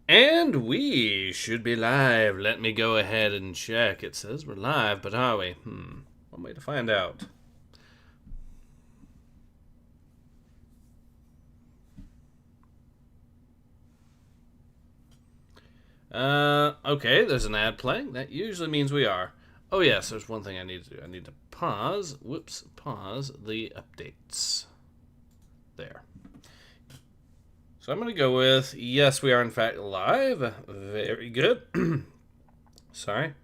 And we should be live. Let me go ahead and check. It says we're live, but are we? One way to find out. Okay, there's an ad playing. That usually means we are. Oh yes, there's one thing I need to do. I need to pause. Whoops, pause the updates. There. So I'm going to go with, yes, we are in fact live. Very good. Sorry.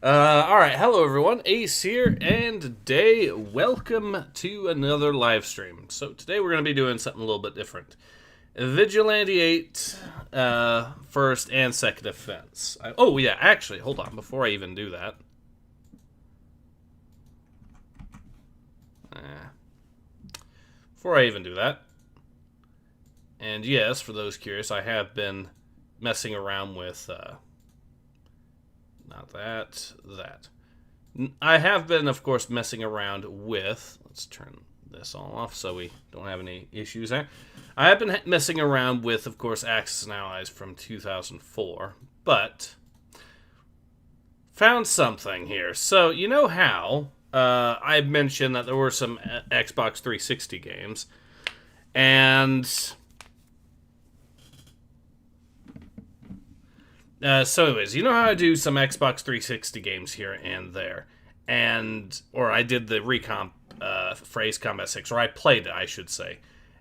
Alright, hello everyone. Ace here, and today, welcome to another live stream. So today we're going to be doing something a little bit different. Vigilante 8, first and second offense. Oh yeah, actually, hold on, before I even do that. Before I even do that. And yes, for those curious, I have been messing around with, not that, that. I have been, of course, messing around with, let's turn this all off so we don't have any issues there. I have been messing around with, of course, Axis and Allies from 2004, but found something here. So, you know how I mentioned that there were some Xbox 360 games, and so anyways, you know how I do some Xbox 360 games here and there, or I did the recomp Phrase Combat 6, or I played it, I should say,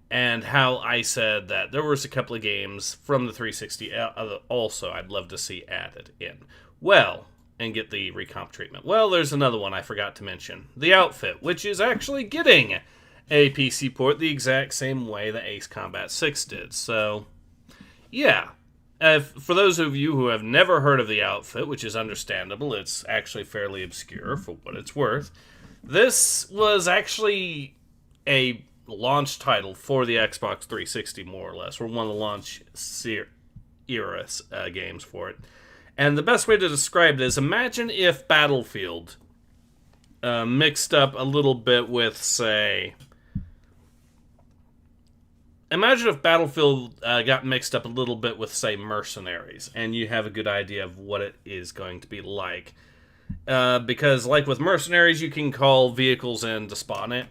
and how I said that there was a couple of games from the 360 also I'd love to see added in. Well, and get the recomp treatment. Well, there's another one I forgot to mention. The Outfit, which is actually getting a PC port the exact same way that Ace Combat 6 did. So, yeah. For those of you who have never heard of The Outfit, which is understandable, it's actually fairly obscure for what it's worth. This was actually a launch title for the Xbox 360, more or less, or one of the launch era games for it. And the best way to describe it is, imagine if Battlefield mixed up a little bit with, say, imagine if Battlefield got mixed up a little bit with, say, Mercenaries, and you have a good idea of what it is going to be like. Because, like with Mercenaries, you can call vehicles in to spawn it,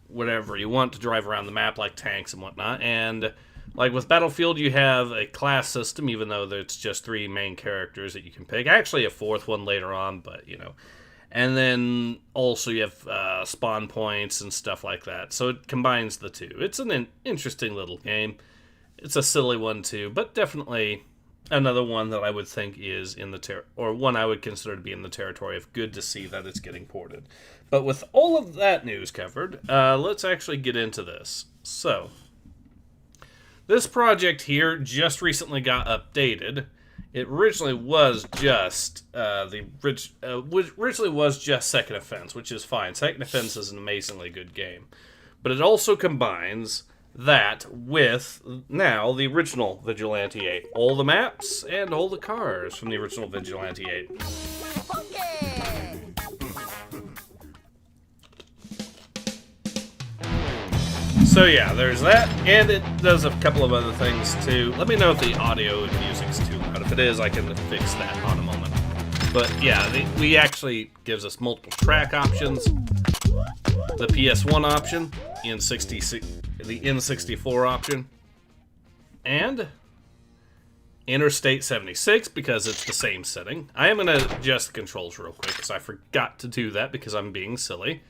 whatever you want to drive around the map, like tanks and whatnot, and like with Battlefield, you have a class system, even though it's just 3 main characters that you can pick. Actually, a 4th one later on, but, you know. And then also you have spawn points and stuff like that. So it combines the two. It's an interesting little game. It's a silly one too, but definitely another one that I would think is in the or one I would consider to be in the territory of good to see that it's getting ported. But with all of that news covered, let's actually get into this. So, this project here just recently got updated. It originally was just originally was just Second Offense, which is fine. Second Offense is an amazingly good game, but it also combines that with now the original Vigilante 8, all the maps and all the cars from the original Vigilante 8. So yeah, there's that, and it does a couple of other things too. Let me know if the audio and music's too loud. If it is, I can fix that on a moment. But yeah, we actually gives us multiple track options. The PS1 option, the N64 option, and Interstate 76 because it's the same setting. I am going to adjust the controls real quick because I forgot to do that because I'm being silly.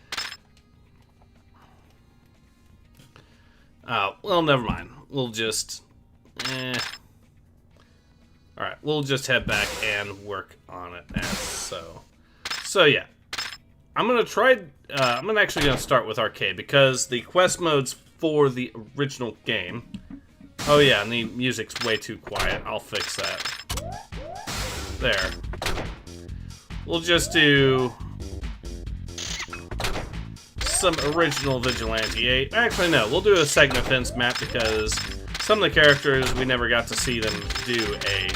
Well, never mind. We'll just... Alright, we'll just head back and work on it now. So yeah. I'm actually gonna start with arcade, because the quest modes for the original game... Oh yeah, and the music's way too quiet. I'll fix that. There. We'll just do some original Vigilante 8. Actually, no, we'll do a Second Offense map because some of the characters, we never got to see them do a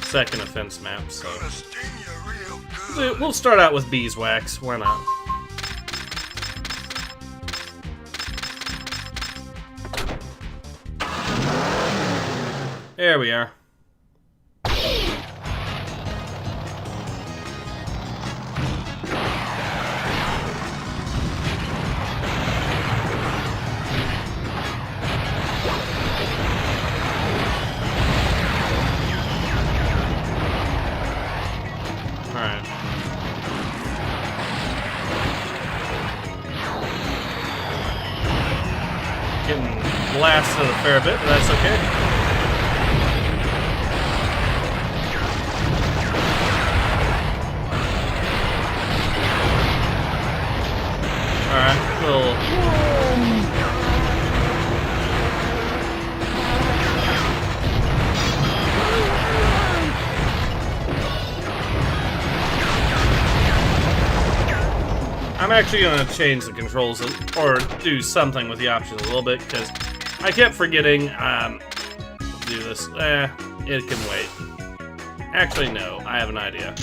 Second Offense map, so we'll start out with Beeswax, why not? There we are. Alright. Getting blasted a fair bit, but that's okay. Alright, we'll... I'm actually going to change the controls or do something with the options a little bit because I kept forgetting do this. It can wait. Actually, no. I have an idea.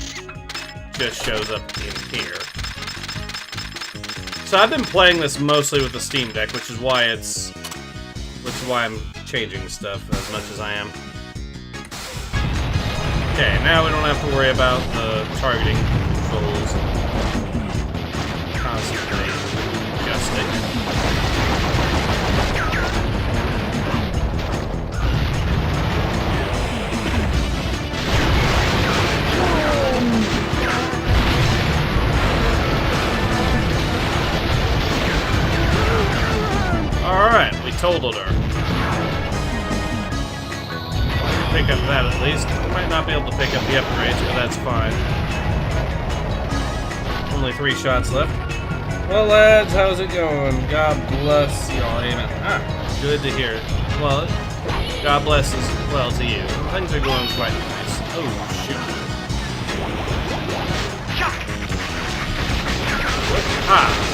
Just shows up in here. So I've been playing this mostly with the Steam Deck, which is why I'm changing stuff as much as I am. Okay, now we don't have to worry about the targeting controls constantly adjusting. Alright, we totaled her. Pick up that at least. We might not be able to pick up the upgrades, but that's fine. Only 3 shots left. Well, lads, how's it going? God bless y'all. Amen. Ah, good to hear it. Well, God bless as well to you. Things are going quite nice. Oh, shoot. Ah!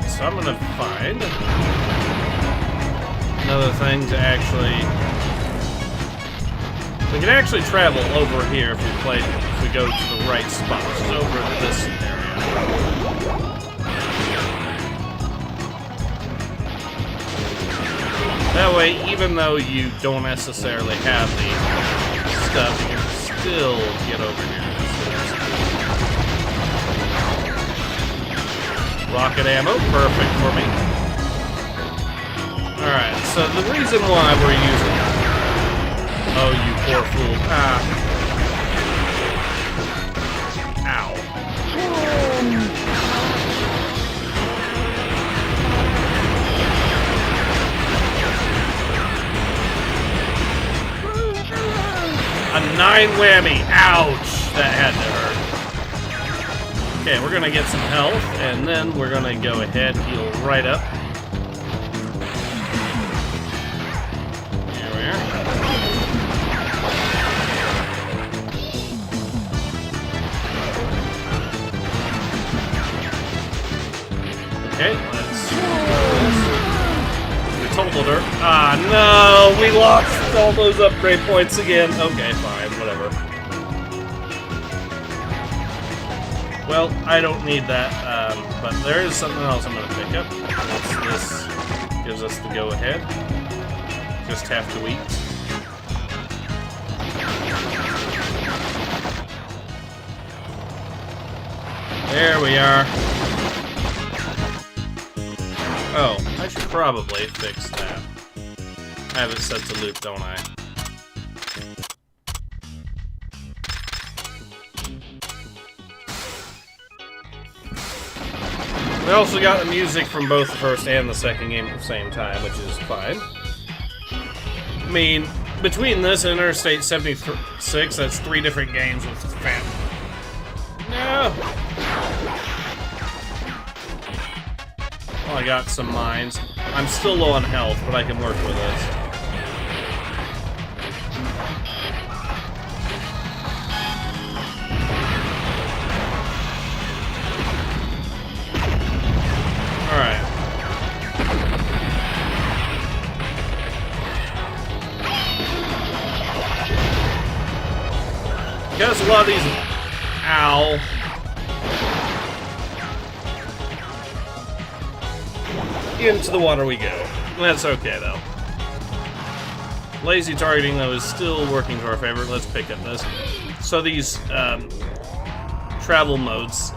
So I'm gonna find another thing to actually... We can actually travel over here if we go to the right spot, which is over in this area. That way, even though you don't necessarily have the stuff, you can still get over here. Rocket ammo, perfect for me. Alright, so the reason why we're using... Oh, you poor fool. Ah. Ow. A 9 whammy. Ouch. That had to hurt. Okay, we're gonna get some health, and then we're gonna go ahead and heal right up. There we are. Okay, let's do this. We totaled her. Ah, no! We lost all those upgrade points again. Okay, fine, whatever. Well, I don't need that, but there is something else I'm going to pick up. This gives us the go-ahead. Just have to eat. There we are. Oh, I should probably fix that. I have it set to loop, don't I? We also got the music from both the first and the second game at the same time, which is fine. I mean, between this and Interstate 76, that's 3 different games with fan. No! Well, I got some mines. I'm still low on health, but I can work with this. Alright. Because a lot of these... Ow. into the water we go. That's okay, though. Lazy targeting, though, is still working to our favor. Let's pick up this. So these travel modes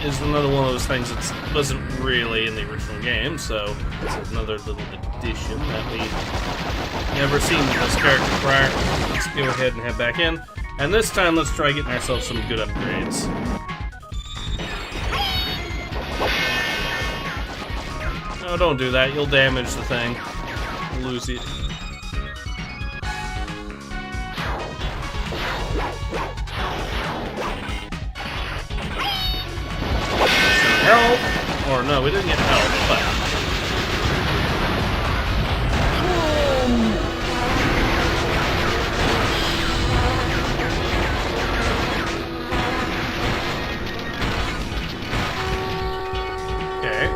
is another one of those things that wasn't really in the original game, so it's another little addition that we've never seen with this character prior. Let's go ahead and head back in. And this time, let's try getting ourselves some good upgrades. No, don't do that. You'll damage the thing. You'll lose it. Help! Or no, we didn't get help, but... Okay.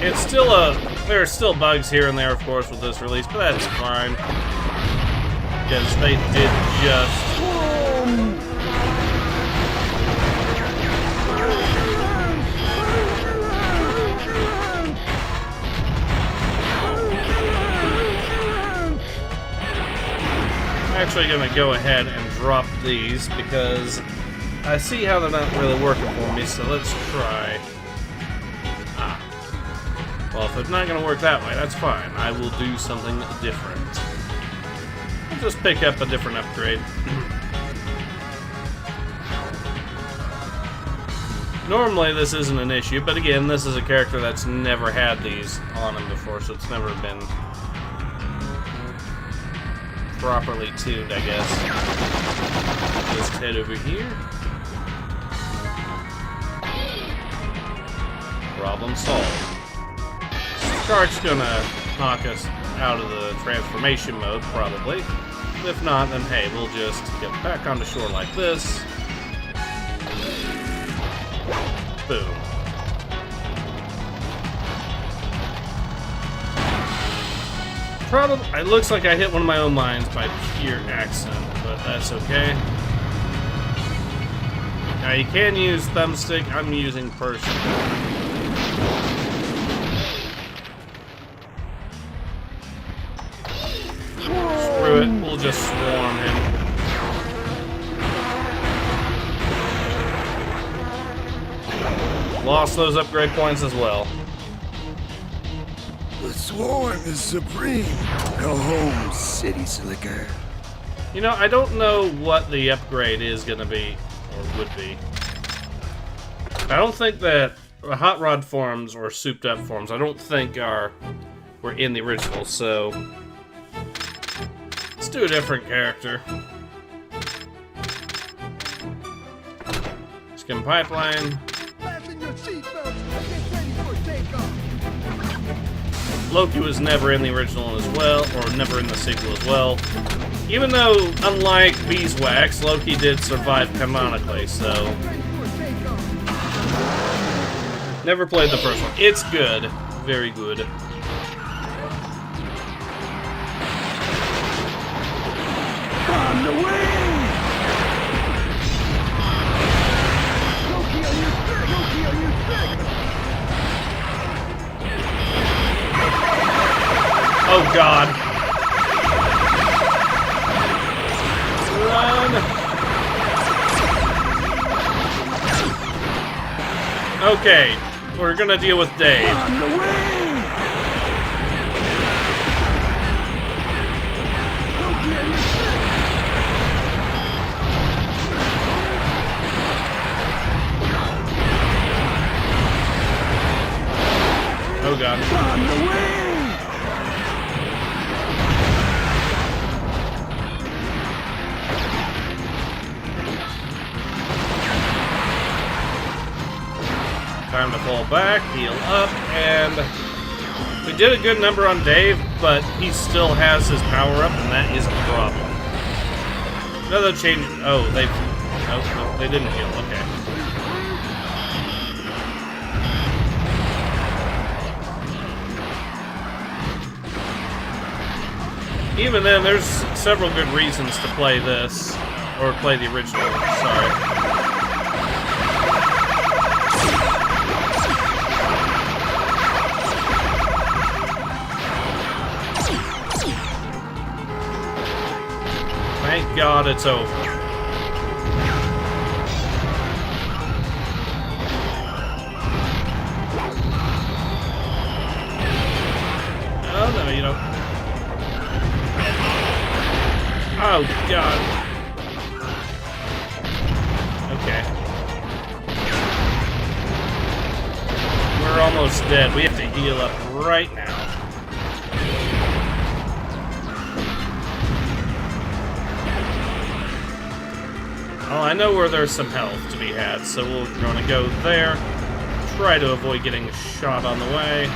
It's still there are still bugs here and there, of course, with this release, but that's fine. Because they did just... I'm actually going to go ahead and drop these because I see how they're not really working for me, so let's try. Well, if it's not going to work that way, that's fine. I will do something different. I'll just pick up a different upgrade. Normally this isn't an issue, but again, this is a character that's never had these on him before, so it's never been properly tuned, I guess. Just head over here. Problem solved. Shark's gonna knock us out of the transformation mode, probably. If not, then hey, we'll just get back onto shore like this. Boom. Probably, it looks like I hit one of my own lines by pure accident, but that's okay. Now you can use thumbstick, I'm using person. Screw it, we'll just swarm him. Lost those upgrade points as well. The swarm is supreme. Go home, city slicker. You know, I don't know what the upgrade is gonna be, or would be. I don't think that hot rod forms or souped up forms, I don't think were in the original, so let's do a different character. Skim pipeline. Loki was never in the original as well, or never in the sequel as well. Even though, unlike Beeswax, Loki did survive canonically, so... Never played the first one. It's good. Very good. On the way! Oh God. Run. Okay, we're gonna deal with Dave. On the way! Oh God. On the way! Time to fall back, heal up, and we did a good number on Dave, but he still has his power up, and that is a problem. Another change. Oh, they didn't heal. Okay. Even then, there's several good reasons to play this, or play the original. Sorry. Thank God it's over. Oh, no, you don't. Oh, God. Okay. We're almost dead. We have to heal up right now. Well, I know where there's some health to be had, so we're going to go there. Try to avoid getting shot on the way.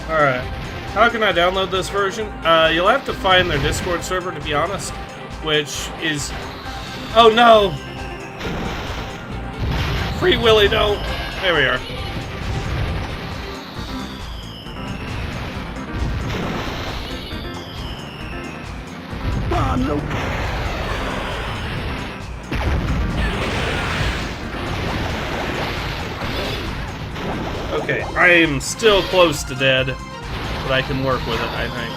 Alright. How can I download this version? You'll have to find their Discord server, to be honest. Which is... Oh, no! Free Willy, no! There we are. Okay, I am still close to dead, but I can work with it, I think.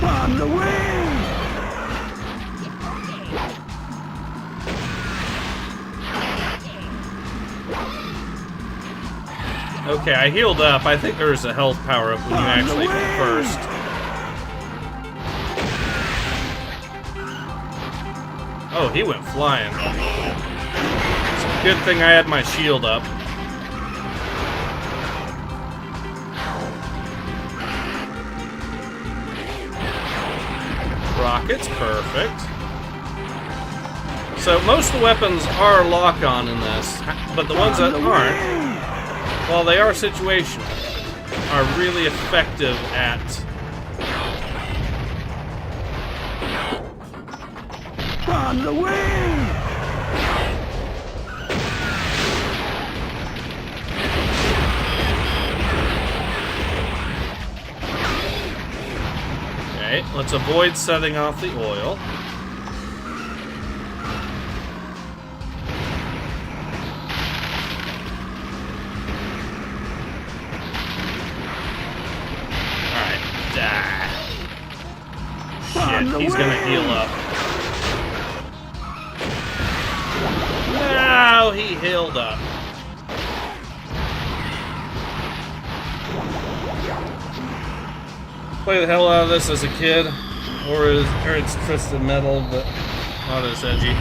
On the way! Okay, I healed up. I think there's a health power-up when you actually go first. Oh, he went flying. It's a good thing I had my shield up. Rockets, perfect. So most of the weapons are lock-on in this, but the ones that aren't, while they are situational, are really effective at on the way! Okay, let's avoid setting off the oil. He's gonna heal up. No, he healed up. Play the hell out of this as a kid, or it's Twisted Metal, but not as edgy.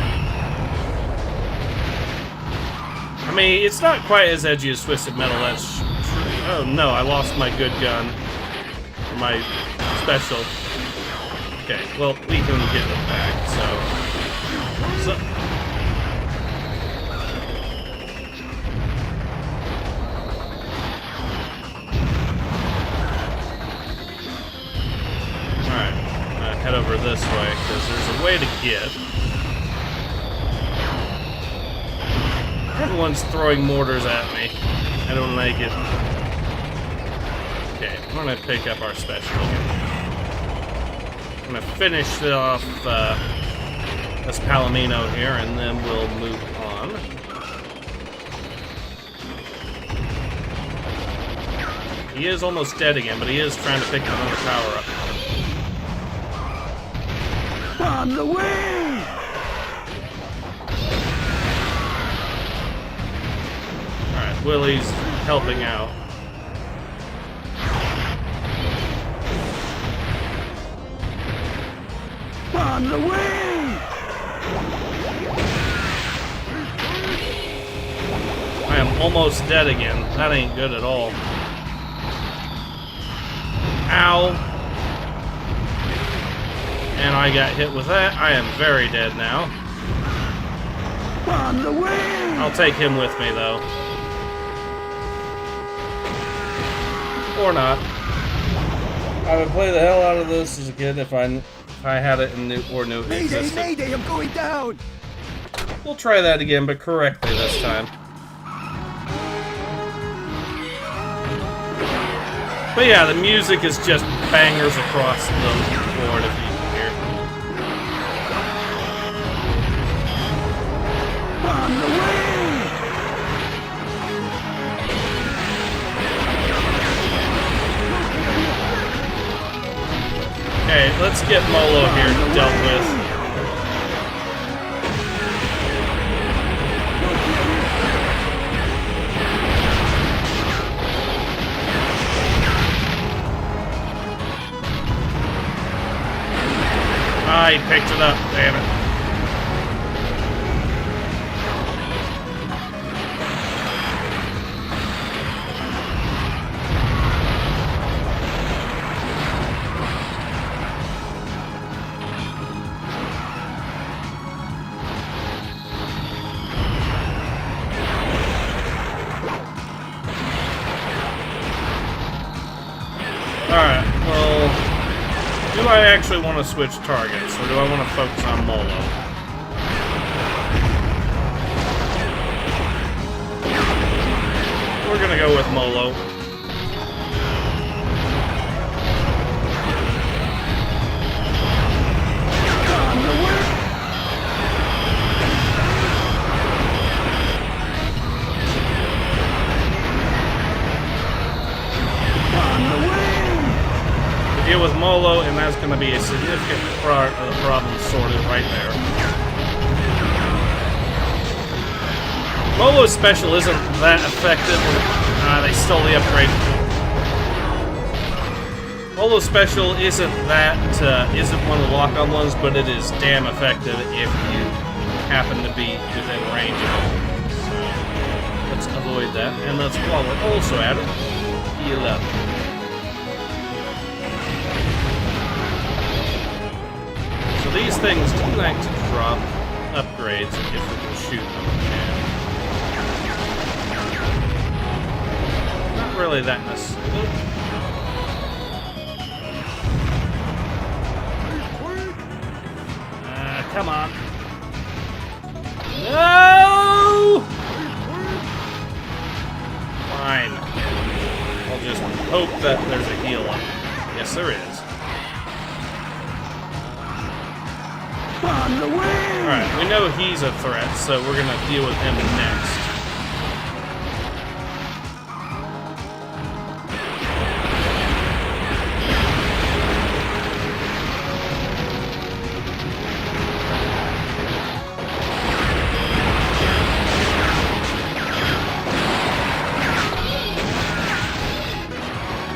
I mean, it's not quite as edgy as Twisted Metal. That's true. Oh no, I lost my good gun, my special. Okay, well, we can get it back, so... Alright, head over this way, because there's a way to get. Everyone's throwing mortars at me. I don't like it. Okay, I'm gonna pick up our special again. I'm gonna finish off this Palomino here, and then we'll move on. He is almost dead again, but he is trying to pick another power up. On the way! Alright, Willie's helping out. On the way! I am almost dead again. That ain't good at all. Ow! And I got hit with that. I am very dead now. On the way! I'll take him with me, though. Or not. I would play the hell out of this as a kid if I had it in knew it existed. Mayday, I'm going down! We'll try that again, but correctly this time. But yeah, the music is just bangers across the board. get Molo here dealt with. Ah, he picked it up, damn it. Alright, well, do I actually want to switch targets, or do I want to focus on Molo? We're gonna go with Molo. Deal with Molo, and that's going to be a significant problem sorted right there. Molo's special isn't that effective. They stole the upgrade. Molo's special isn't one of the lock-on ones, but it is damn effective if you happen to be within range of it. So let's avoid that, and let's while we're also at it, heal up. So these things do like to drop upgrades if we can shoot them. And not really that necessary. Come on. No! Fine. I'll just hope that there's a heal up. Yes, there is. Alright, we know he's a threat, so we're gonna deal with him next.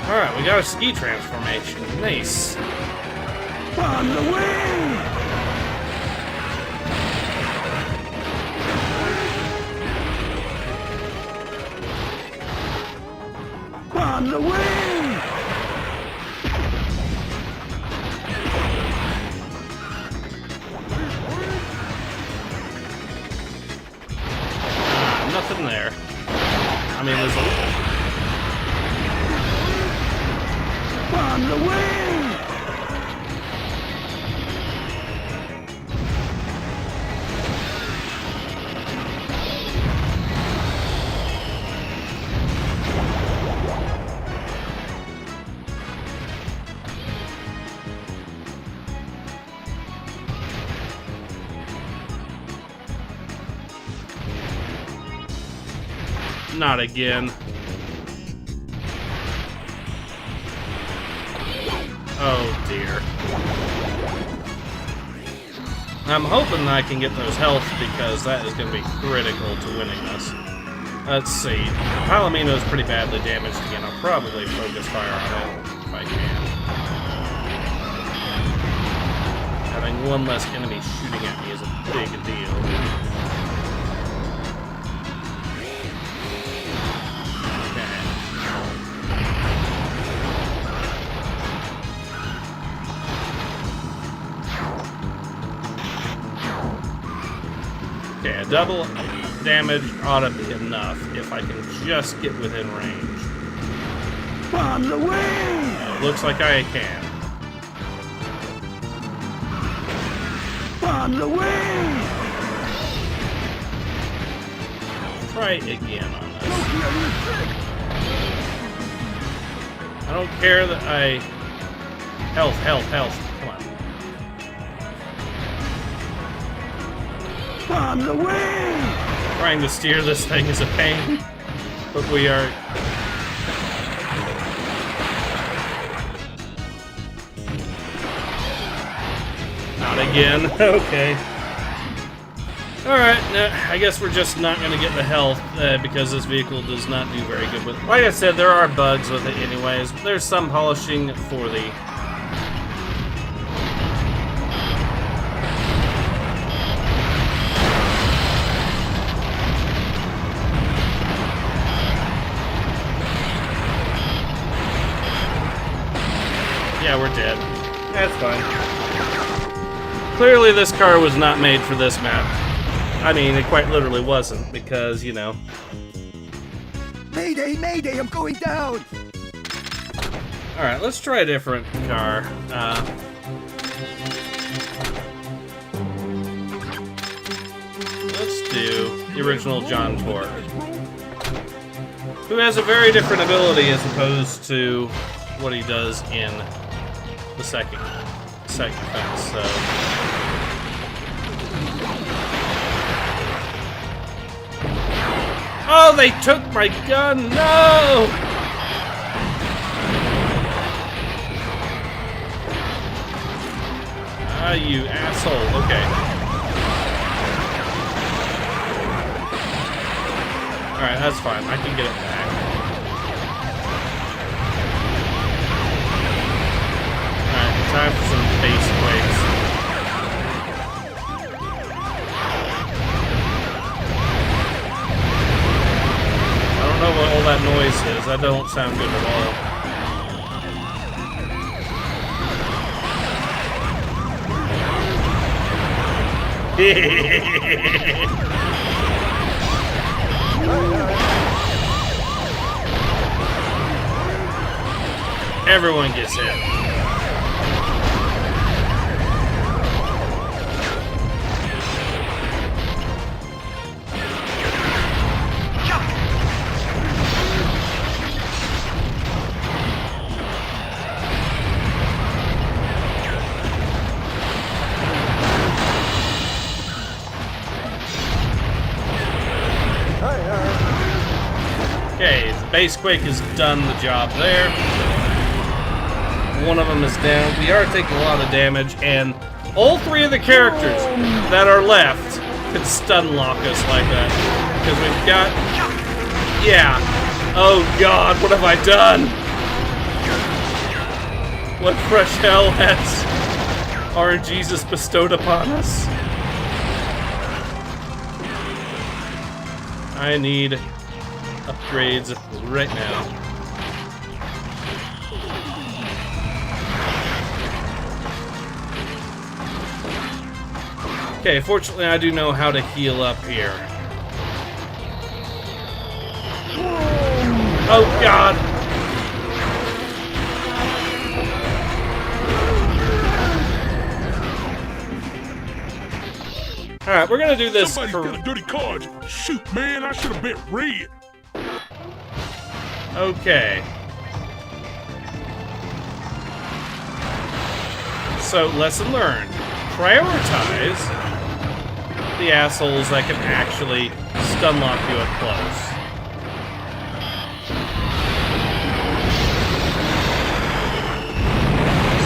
Alright, we got a ski transformation. Nice. On the way! On the way! Nothing there. I mean, there's a... On the way! Not again. Oh dear. I'm hoping I can get those health because that is going to be critical to winning this. Let's see. Palomino is pretty badly damaged again. I'll probably focus fire on it if I can. Having one less enemy shooting at me is a big deal. Okay, a double damage ought to be enough if I can just get within range. On the way! It looks like I can. On the way! Try again on this. I don't care that I... Health. Come on. On the way! Trying to steer this thing is a pain, but we are... Not again. Okay. Alright, I guess we're just not going to get the health because this vehicle does not do very good with it. Like I said, there are bugs with it anyways. There's some polishing for the... Yeah, we're dead. That's fine. Clearly this car was not made for this map. I mean, it quite literally wasn't, because, you know... Mayday, mayday, I'm going down! Alright, let's try a different car. Let's do the original John Torque, who has a very different ability as opposed to what he does in the second fence, so... Oh, they took my gun! No! Ah, you asshole. Okay. Alright, that's fine. I can get it back. Alright, time for some base quakes. I don't know what all that noise is. That don't sound good at all. Everyone gets hit. Okay, the base quake has done the job there. One of them is down. We are taking a lot of damage, and all three of the characters that are left can stun lock us like that. Because we've got... Yeah. Oh god, what have I done? What fresh hell has RNGesus bestowed upon us? I need upgrades right now. Okay, fortunately I do know how to heal up here. Oh god! Alright, we're gonna do this Somebody's got a dirty card. Shoot, man, I should have bet red. Okay. So, lesson learned. Prioritize the assholes that can actually stun lock you up close.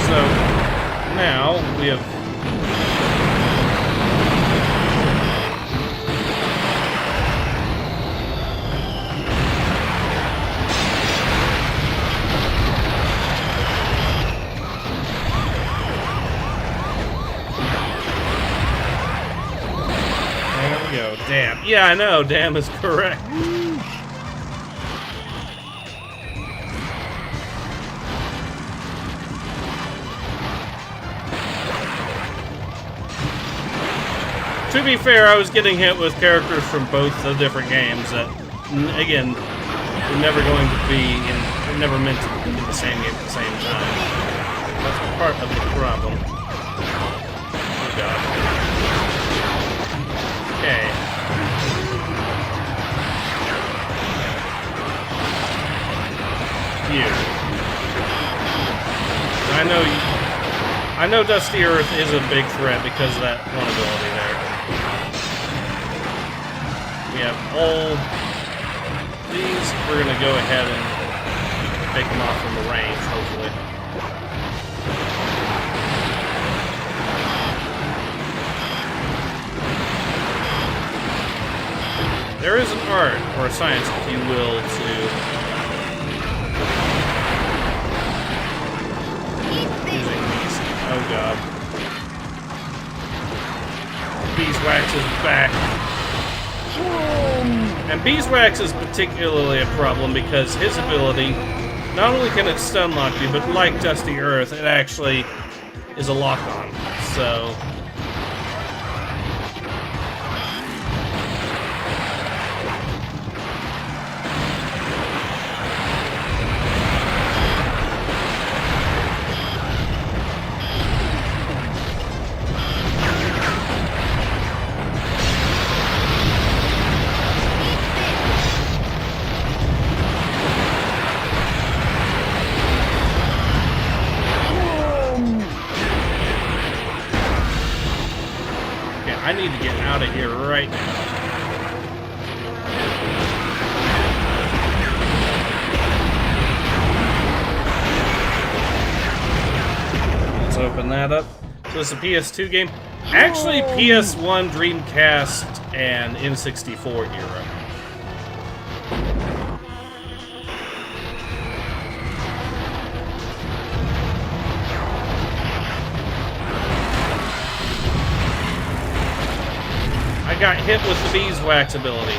So, now we have... Damn. Yeah, I know. Damn is correct. To be fair, I was getting hit with characters from both the different games that, again, were never going to be in, were never meant to be in the same game at the same time. That's part of the problem. Oh god. Okay. You. I know Dusty Earth is a big threat because of that one ability there. We have all these. We're gonna go ahead and take them off from the range, hopefully. art, or a science, if you will, to... using these. Oh god. Beeswax is back. And Beeswax is particularly a problem because his ability, not only can it stun lock you, but like Dusty Earth, it actually is a lock-on. So... I need to get out of here right now. Let's open that up. So it's a PS2 game. Actually, PS1, Dreamcast, and N64 era. I got hit with the beeswax ability.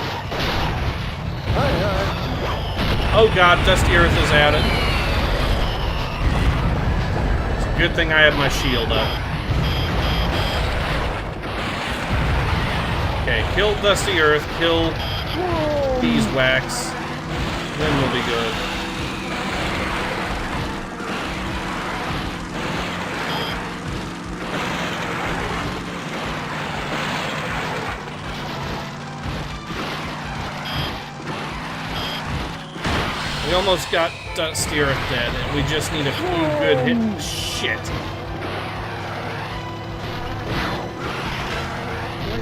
Oh god, Dusty Earth is at it. It's a good thing I have my shield up. Okay, kill Dusty Earth, kill beeswax, then we'll be good. We almost got Dusty Earth dead, and we just need a few good hits. Shit.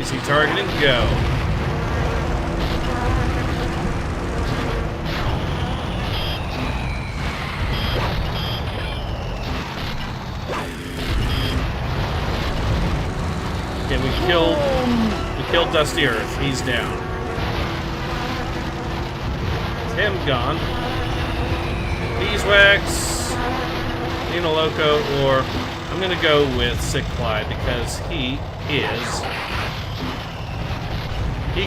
Is he targeting? Go. Okay, we killed Dusty Earth. He's down. It's him gone. Beeswax, Nina Loco, or I'm gonna go with Sick Clyde because he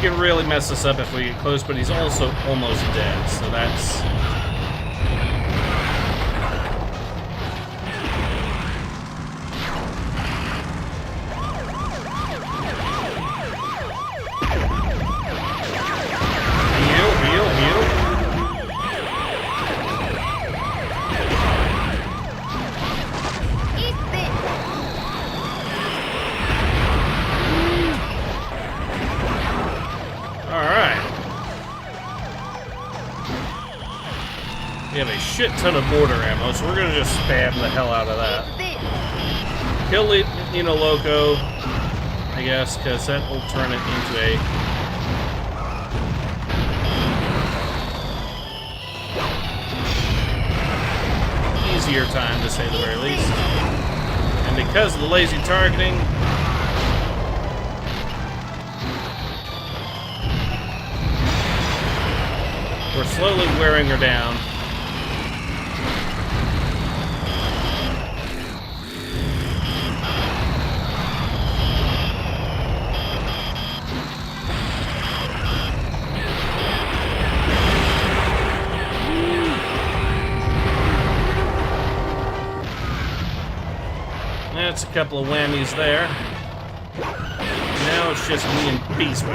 can really mess us up if we get close, but he's also almost dead, so that's... We have a shit ton of border ammo, so we're gonna just spam the hell out of that. Kill Nina Loco, I guess, because that will turn it into a... easier time, to say the very least. And because of the lazy targeting... we're slowly wearing her down. That's a couple of whammies there. Now it's just me and Beastman.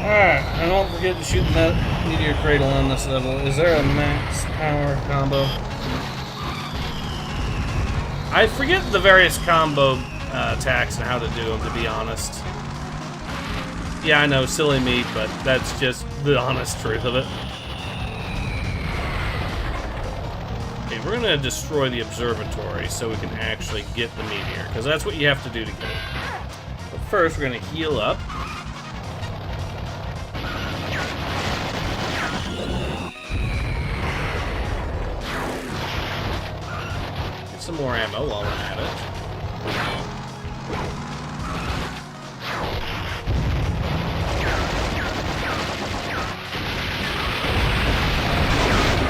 Alright, and don't forget to shoot that meteor cradle on this level. Is there a max power combo? I forget the various combo attacks and how to do them, to be honest. Yeah, I know, silly me, but that's just the honest truth of it. Okay, we're gonna destroy the observatory so we can actually get the meteor, because that's what you have to do to get it. But first, we're gonna heal up. some more ammo while we're at it.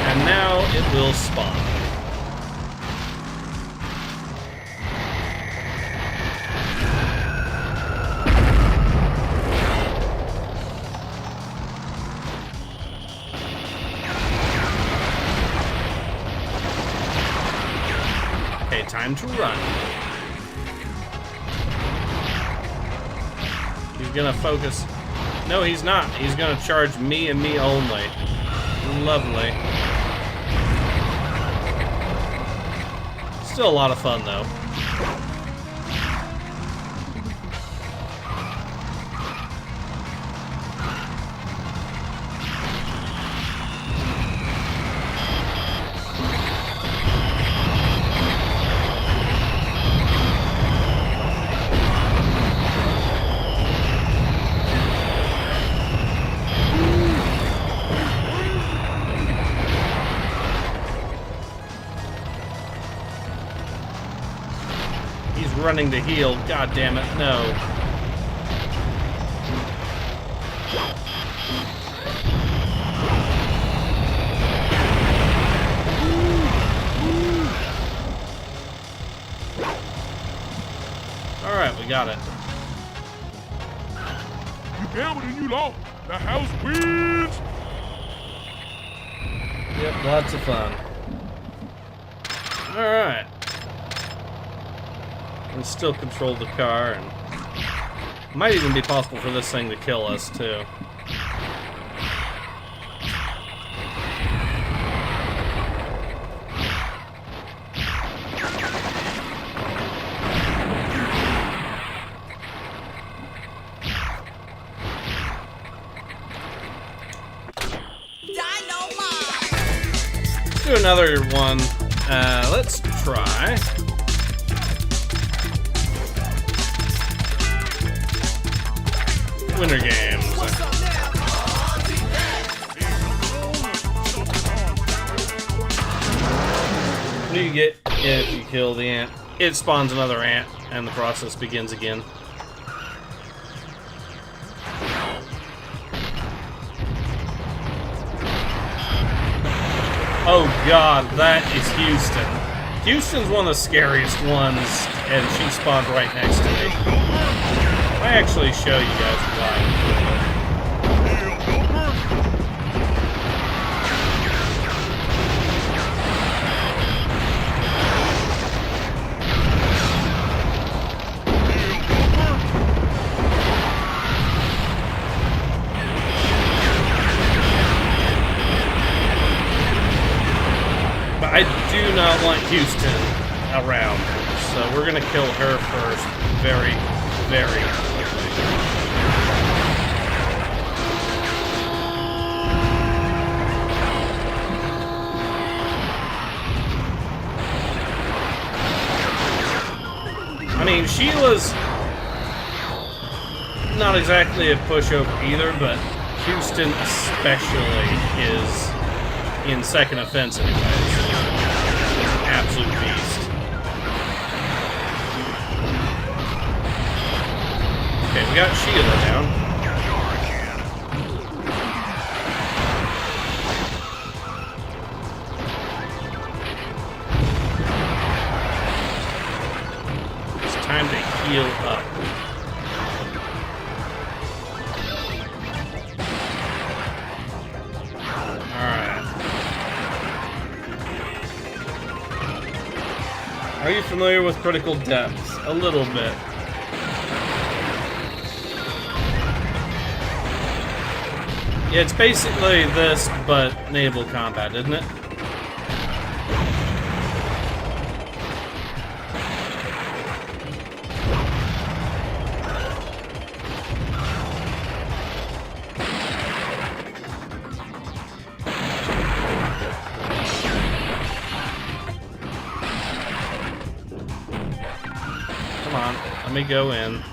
And now it will spawn. Okay, time to run. He's gonna focus. No, he's not. He's gonna charge me and me only. Lovely. Still a lot of fun, though. Running to heal. God damn it, no. Alright, we got it. You gambled and you lost. The house wins. Yep, lots of fun. Alright. And still control the car, and might even be possible for this thing to kill us too. Let's do another one. Let's try. Winter games. What do you get if you kill the ant? It spawns another ant, and the process begins again. Oh god, that is Houston. Houston's one of the scariest ones, and she spawned right next to me. I actually show you guys why. But I do not want Houston around, so we're gonna kill her first. Very quickly. I mean, she was not exactly a pushover either, but Houston especially is in second offense anyways. Absolute beast. Okay, we got Sheila down. It's time to heal up. Alright. Are you familiar with critical depth? A little bit. Yeah, it's basically this, but naval combat, isn't it? Come on, let me go in.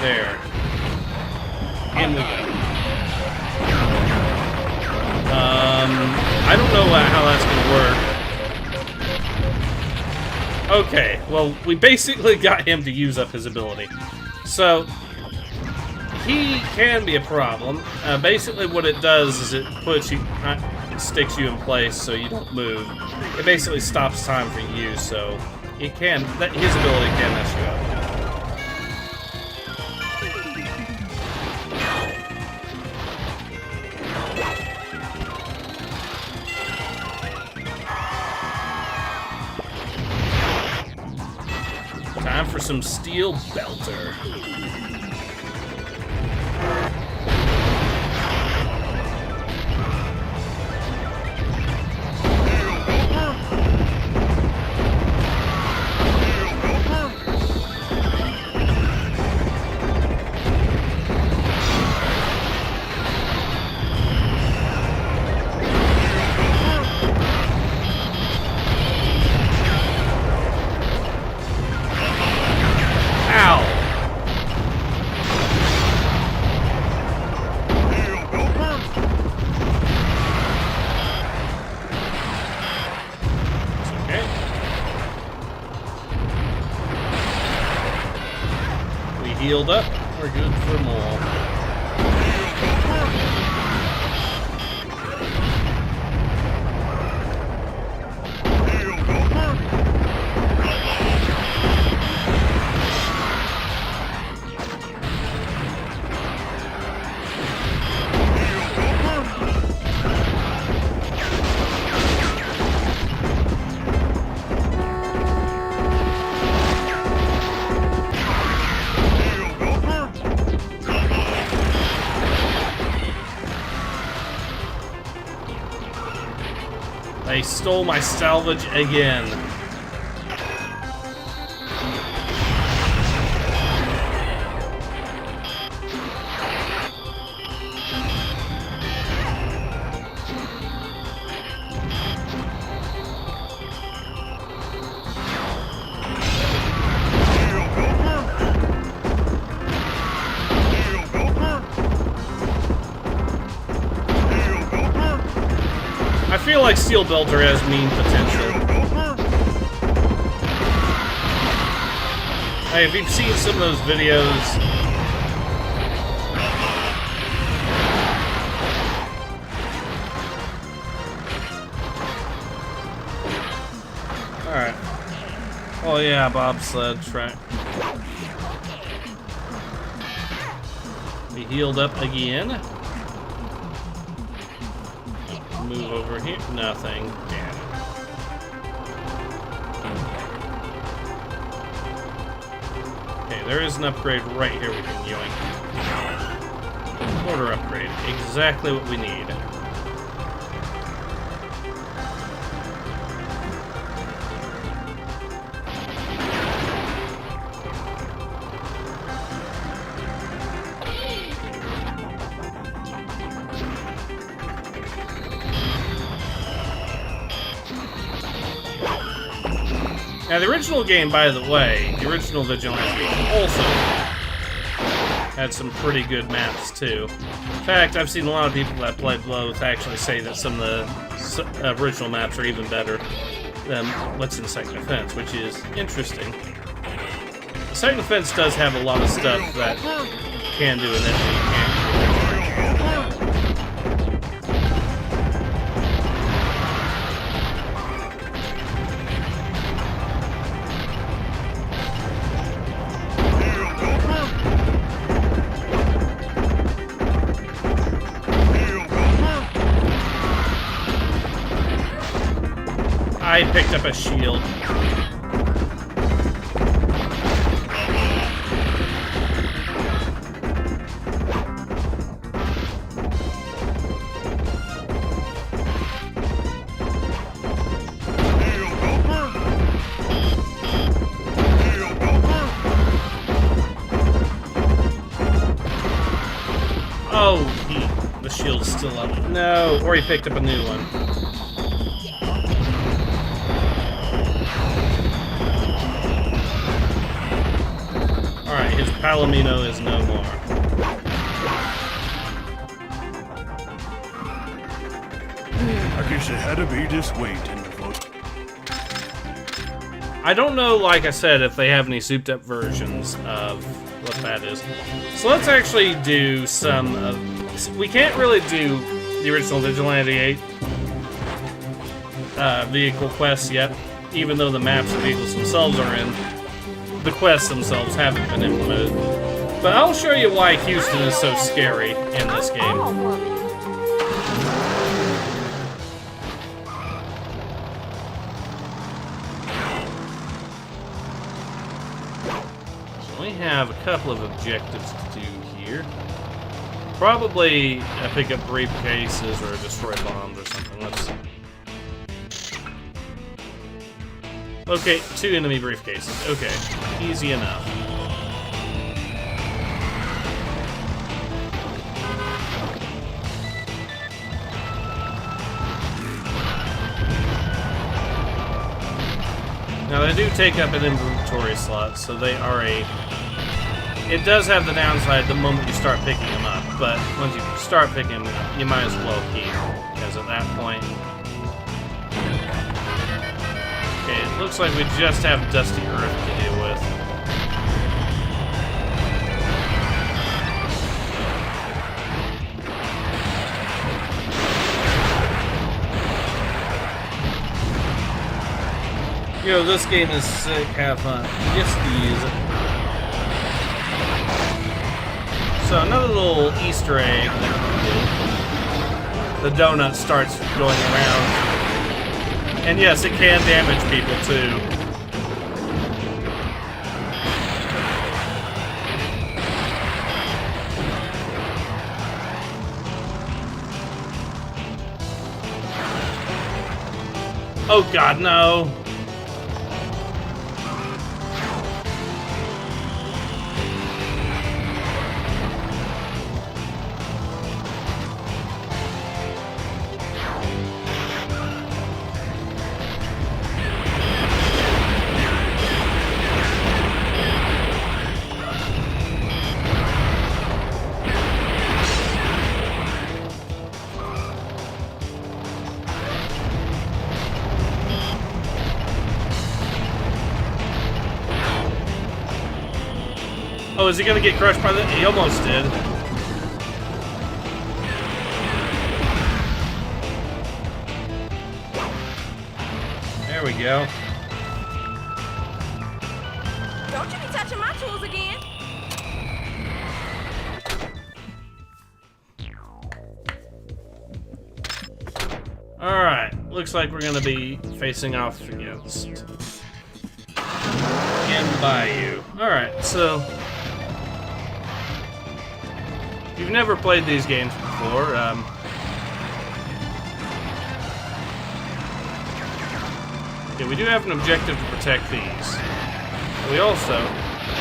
There. In we go. I don't know how that's gonna work. Okay, well, we basically got him to use up his ability. So, he can be a problem. Basically what it does is it puts you, it sticks you in place so you don't move. It basically stops time for you, so it can, his ability can mess you up. Time for some steel belter. Healed up, we're good for more. They stole my salvage again. I feel like Steel Belter has mean potential. Hey, if you've seen some of those videos... Alright. Oh yeah, bobsled track. We healed up again. Move over here. Nothing. Damn it. Okay, there is an upgrade right here we can yoink. Mortar upgrade. Exactly what we need. Now, the original game, by the way, the original Vigilante also had some pretty good maps, too. In fact, I've seen a lot of people that played both actually say that some of the original maps are even better than what's in Second Offense, which is interesting. Second Offense does have a lot of stuff that can do in it and you can't do. I picked up a shield. Oh, the shield's still up. No, or he picked up a new one. Alright, his Palomino is no more. Guess it had to be this way, Tenderfoot. I don't know, like I said, if they have any souped up versions of what that is. So let's actually do some of... We can't really do the original Vigilante 8 vehicle quests yet, even though the maps and vehicles themselves are in. The quests themselves haven't been implemented. But I'll show you why Houston is so scary in this game. We have a couple of objectives to do here. Probably pick up briefcases or destroy bombs or something. Let's see. Okay, 2 enemy briefcases. Okay, easy enough. Now they do take up an inventory slot, so they are a... It does have the downside the moment you start picking them up, but once you start picking them up, you might as well keep, because at that point... Okay, it looks like we just have Dusty Earth to deal with. Yo, this game is sick. Have fun. Yes, please. So another little Easter egg that we do. The donut starts going around. And yes, it can damage people too. Oh god, no. Oh, is he gonna get crushed by the... He almost did. There we go. Don't you be touching my tools again. Alright, looks like we're gonna be facing off against Bayou. Alright, so if you've never played these games before, yeah, we do have an objective to protect these. We also,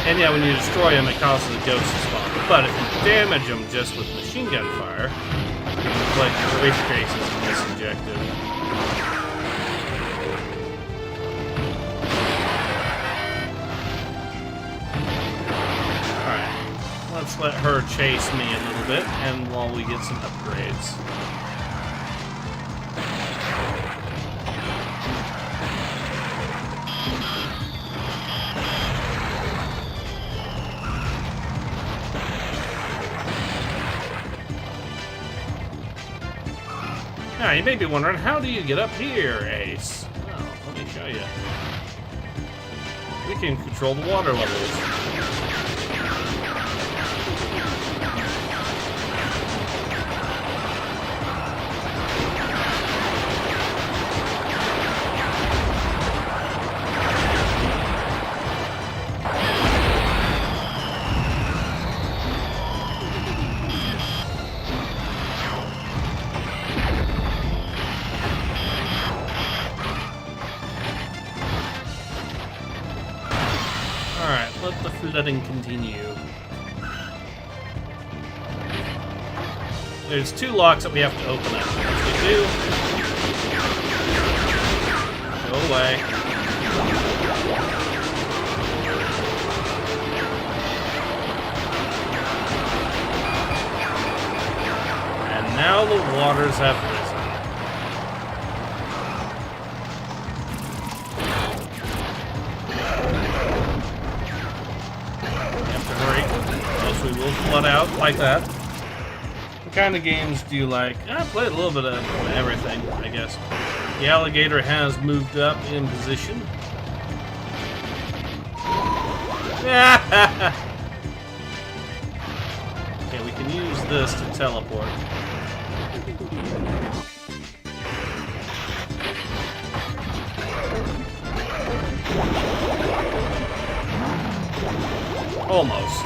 and yeah, when you destroy them, it causes a ghost to spawn. But if you damage them just with machine gun fire, like the briefcases in this objective. Alright, let's let her chase me a little bit, and while we get some upgrades. Now, you may be wondering, how do you get up here, Ace? Well, let me show you. We can control the water levels. Let the flooding continue. There's 2 locks that we have to open up. Once we do, go away. And now the waters have risen. yes, we will flood out like that. What kind of games do you like? I played a little bit of everything, I guess. The alligator has moved up in position. Okay, we can use this to teleport. Almost.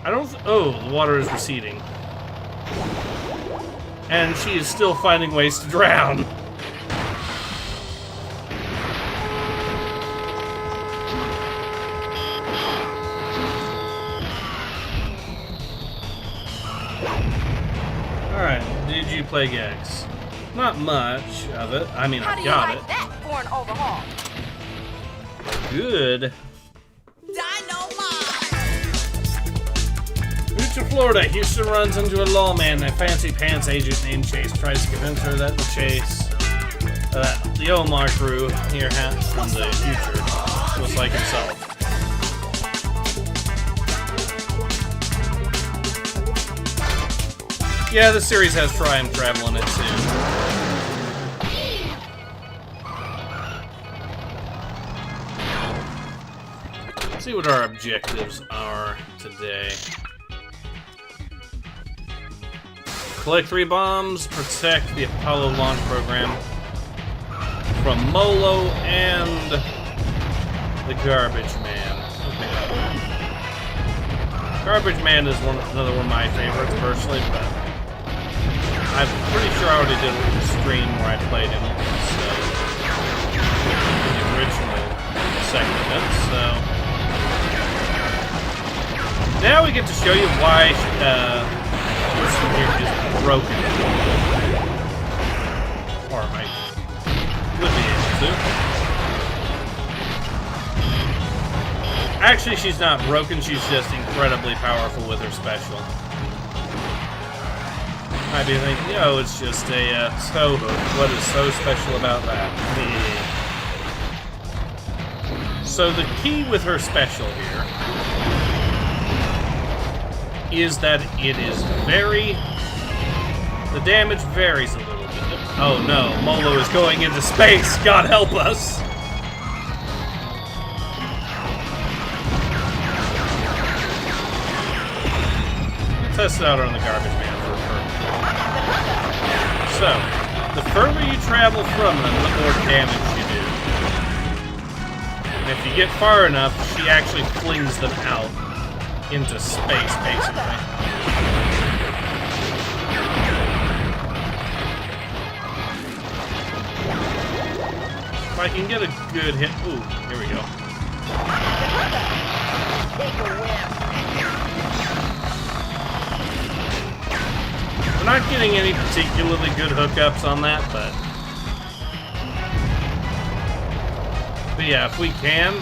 I don't. Oh, the water is receding. And she is still finding ways to drown. Alright, did you play Gex? Not much of it. I mean, I've got it. How do you like that for an overhaul? Good. Dynamite! Moved to Florida. Houston runs into a lawman. A fancy pants agent named Chase tries to convince her that the Chase, the Omar crew here from the future, was like himself. Yeah, the series has time travel in it too. Let's see what our objectives are today. Collect 3 bombs, protect the Apollo launch program from Molo and the Garbage Man. Okay. Garbage Man is another one of my favorites personally, but I'm pretty sure I already did a stream where I played him, so the original segment, so now we get to show you why this here is broken. Or I would be able to. Actually, she's not broken, she's just incredibly powerful with her special. Might be thinking, yo, it's just a toe hook. What is so special about that? So the key with her special here is that it is the damage varies a little bit. Oh no, Molo is going into space. God help us. Test it out on the Garbage Man. So, the further you travel from them, the more damage you do. And if you get far enough, she actually flings them out into space, basically. If I can get a good hit... Ooh, here we go. We're not getting any particularly good hookups on that, but yeah, if we can,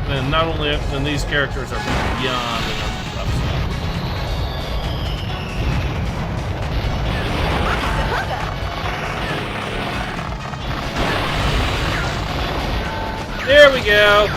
then not only then these characters are beyond enough upside. There we go.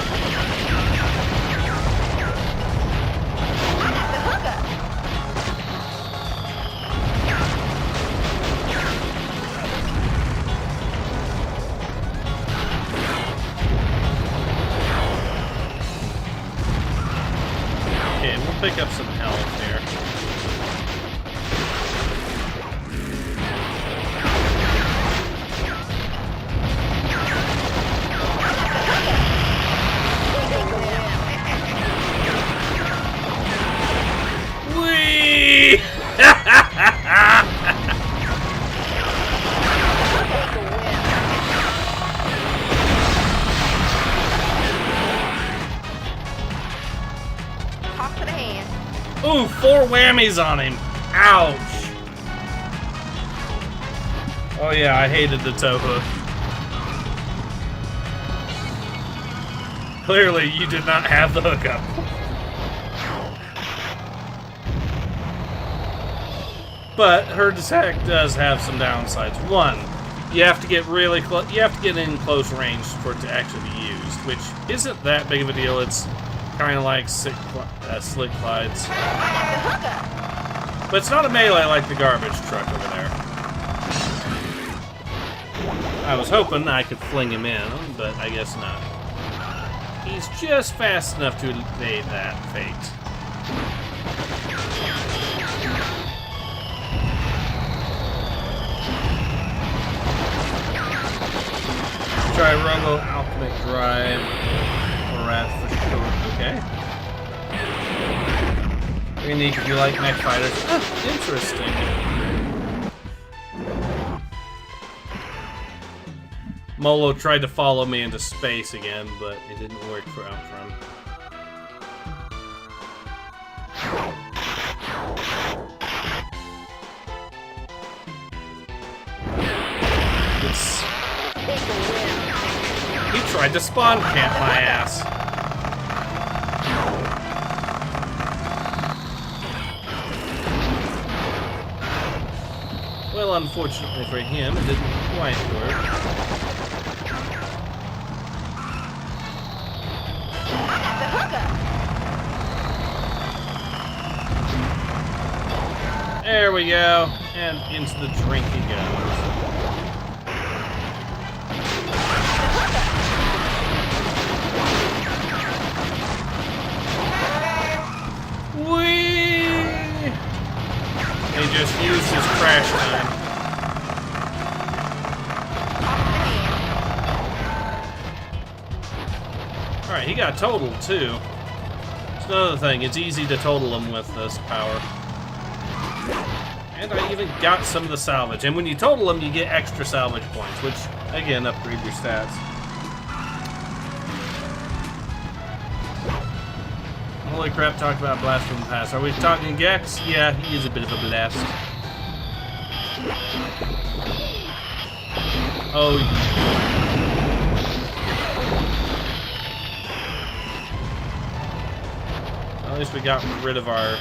Pick up some health here. Whee! Ooh, 4 whammies on him. Ouch. Oh yeah, I hated the toe hook. Clearly, you did not have the hookup. But her attack does have some downsides. One, you have to get really close. You have to get in close range for it to actually be used, which isn't that big of a deal. It's kind of like slick glides. But it's not a melee like the garbage truck over there. I was hoping I could fling him in, but I guess not. He's just fast enough to evade that fate. Try Robo Alchemic Drive or Wrath for sure. Okay. Very neat if you like mech fighters. Oh, interesting. Molo tried to follow me into space again, but it didn't work for him. He tried to spawn camp my ass. Well, unfortunately for him, it didn't quite work. There we go, and into the drink he goes. Whee! He just used his crash time. Alright, he got totaled too. It's another thing, it's easy to total him with this power. And I even got some of the salvage. And when you total them, you get extra salvage points, which, again, upgrade your stats. Holy crap, talk about blast from the past. Are we talking Gex? Yeah, he is a bit of a blast. Oh. Well, at least we got rid of our...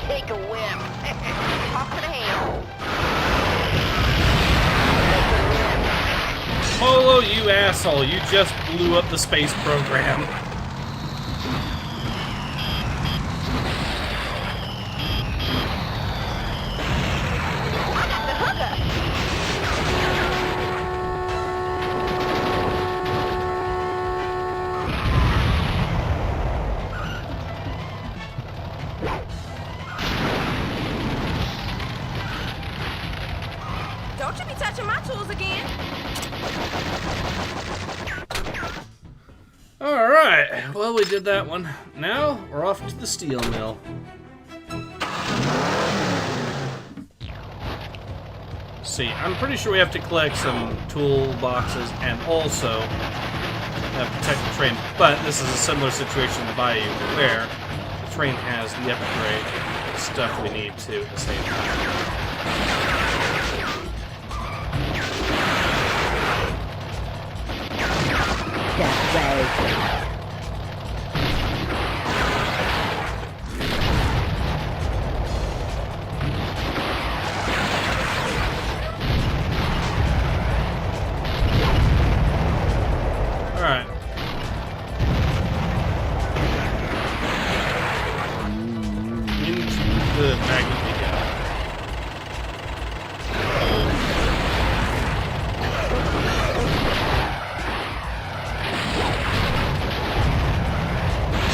Take a whip. Pop to the hand. Molo, you asshole. You just blew up the space program. Don't you be touching my tools again. Alright, well, we did that one. Now, we're off to the steel mill. See, I'm pretty sure we have to collect some toolboxes and also protect the train. But this is a similar situation to Bayou, where the train has the upgrade stuff we need to at the same time. That way. Alright. Into the magnet again.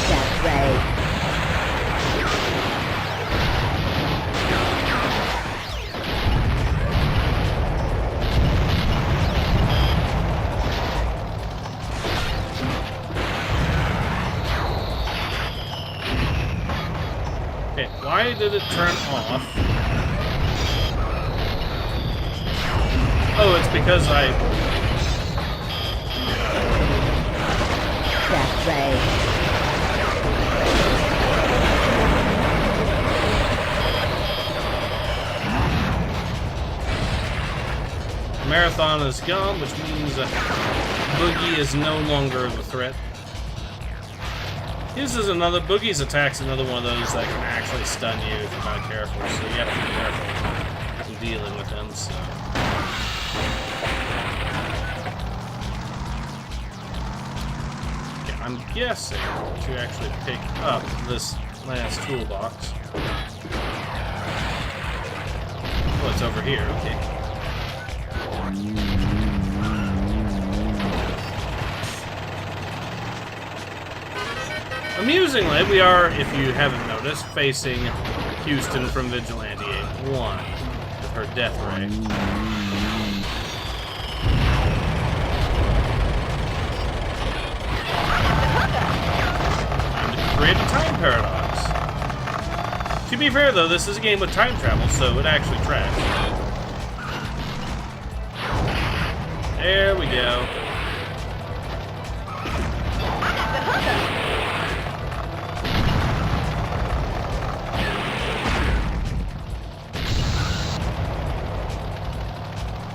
That way. Okay, why did it turn off? Oh, it's because I... That way. Marathon is gone, which means Boogie is no longer the threat. This is another... Boogie's attack's another one of those that can actually stun you if you're not careful, so you have to be careful in dealing with them, so... Yeah, I'm guessing to actually pick up this last toolbox. Oh, it's over here, okay. Amusingly, we are, if you haven't noticed, facing Houston from Vigilante 8-1 with her death ray. Time to create a time paradox. To be fair, though, this is a game with time travel, so it actually tracks. There we go.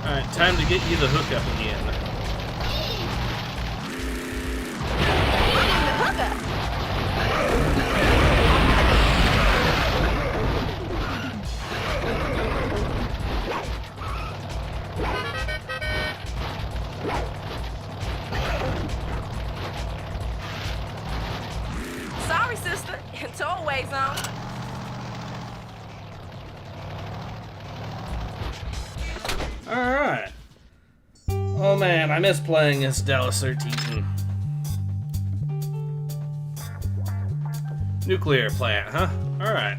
Alright, time to get you the hookup again. Sorry, sister. It's always on. Alright. Oh man, I miss playing as Dallas 13. Nuclear plant, huh? Alright.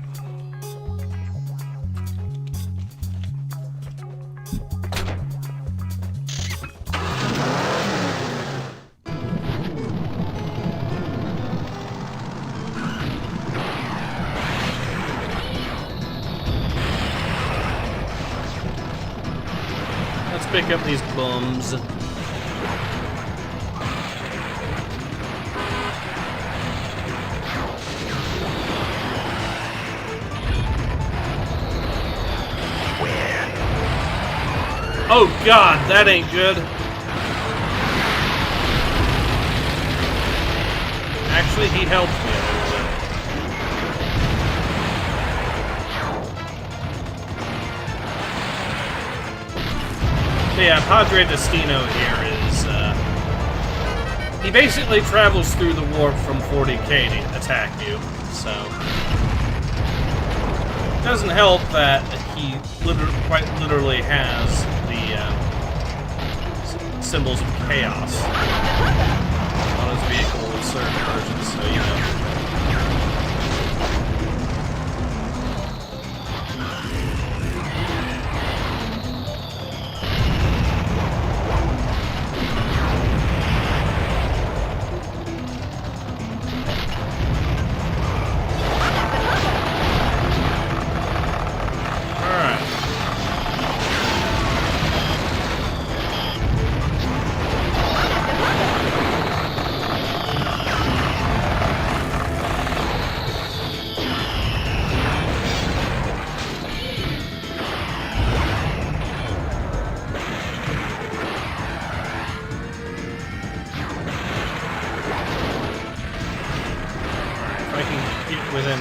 Pick up these bums. Oh god, that ain't good. Actually, he helped me a little bit. Yeah, Padre Destino here is, he basically travels through the warp from 40K to attack you, so... It doesn't help that he quite literally has the, symbols of chaos on his vehicle in certain versions, so, you know.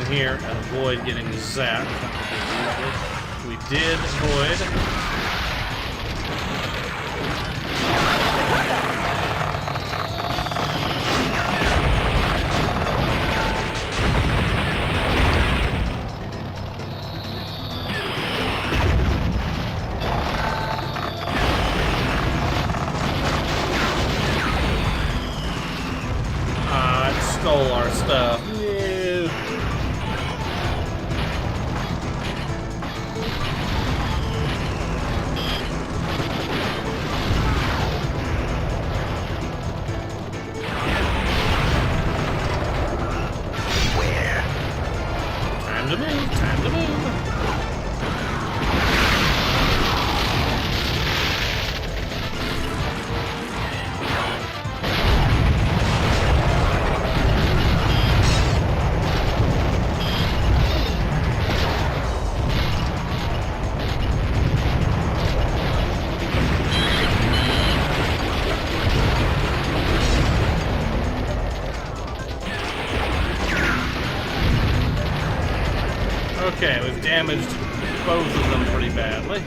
Here and avoid getting zapped. We did avoid. It stole our stuff. damaged both of them pretty badly.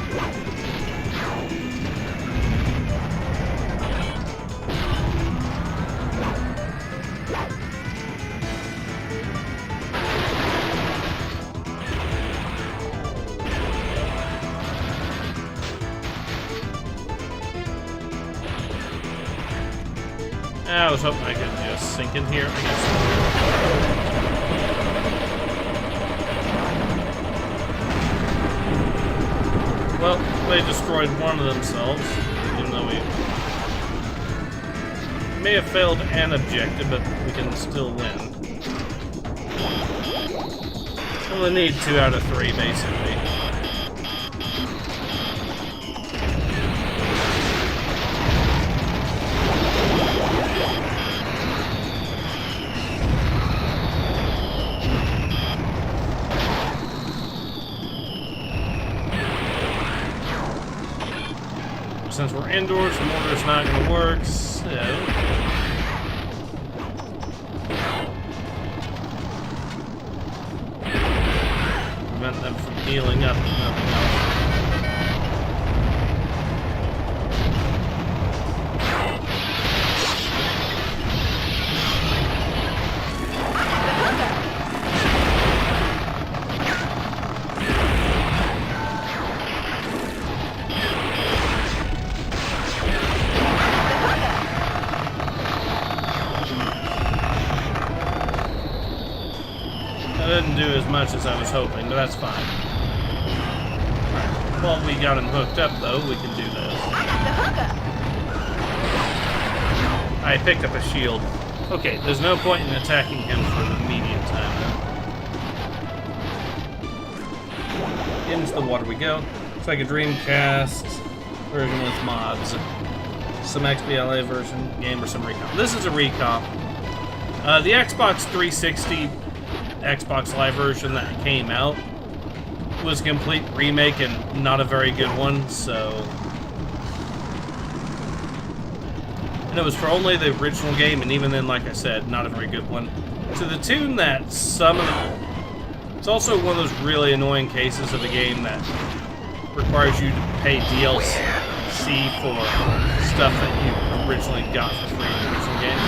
I was hoping I could just sink in here. I guess. Well, they destroyed one of themselves, even though we may have failed an objective, but we can still win. Only need 2 out of 3, basically. Since we're indoors, the mortar's not going to work, so... prevent them from healing up, if nothing else. Didn't do as much as I was hoping, but that's fine. Alright, well, we got him hooked up, though. We can do this. I picked up a shield. Okay, there's no point in attacking him for the immediate time, then. Into the water we go. It's like a Dreamcast version with mods. Some XBLA version game or some recomp. This is a recomp. The Xbox 360 Xbox Live version that came out was a complete remake and not a very good one, so... And it was for only the original game, and even then, like I said, not a very good one. To the tune that some of the... It's also one of those really annoying cases of a game that requires you to pay DLC for stuff that you originally got for free in the original game.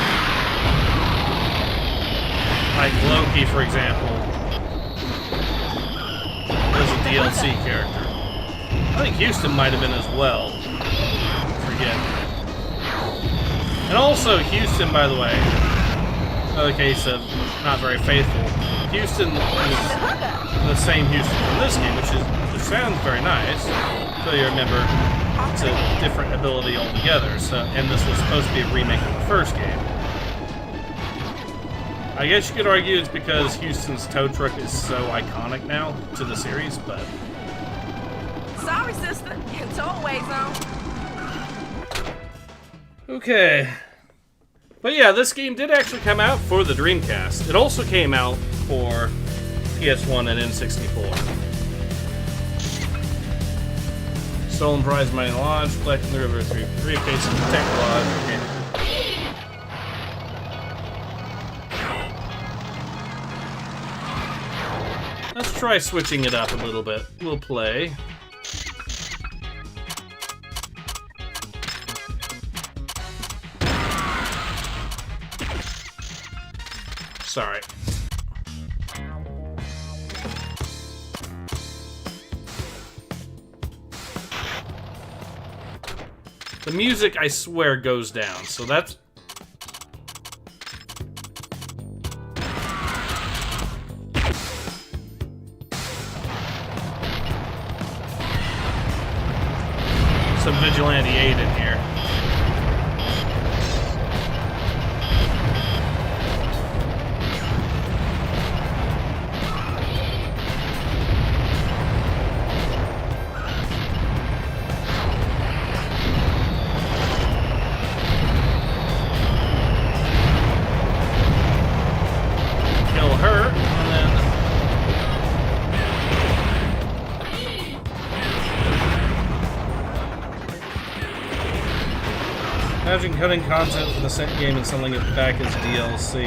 Like Loki, for example, was a DLC character. I think Houston might have been as well. Forget. And also, Houston, by the way, another case of not very faithful. Houston is the same Houston from this game, which sounds very nice. So you remember, it's a different ability altogether. So, and this was supposed to be a remake of the first game. I guess you could argue it's because Houston's tow truck is so iconic now to the series, but... Sorry, sister. It's always on. Okay. But yeah, this game did actually come out for the Dreamcast. It also came out for PS1 and N64. Stolen prize money launch, collecting the river through briefcase and tech lodge. Okay. Let's try switching it up a little bit. We'll play. Sorry. The music, I swear, goes down, so that's... Some Vigilante 8 in here. Kill her, and then... Imagine cutting content from the same game and selling it back as DLC.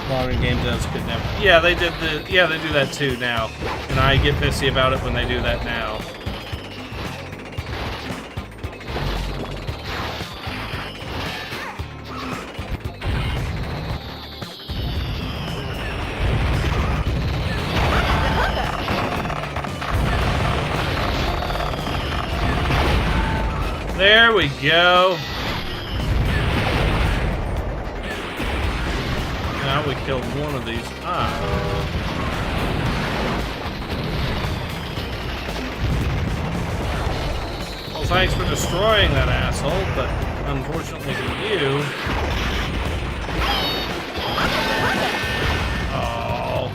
Modern game devs could never. Yeah, they did the. Yeah, they do that too now, and I get pissy about it when they do that now. There we go. Now we killed one of these. Well, thanks for destroying that asshole, but unfortunately for you... Oh.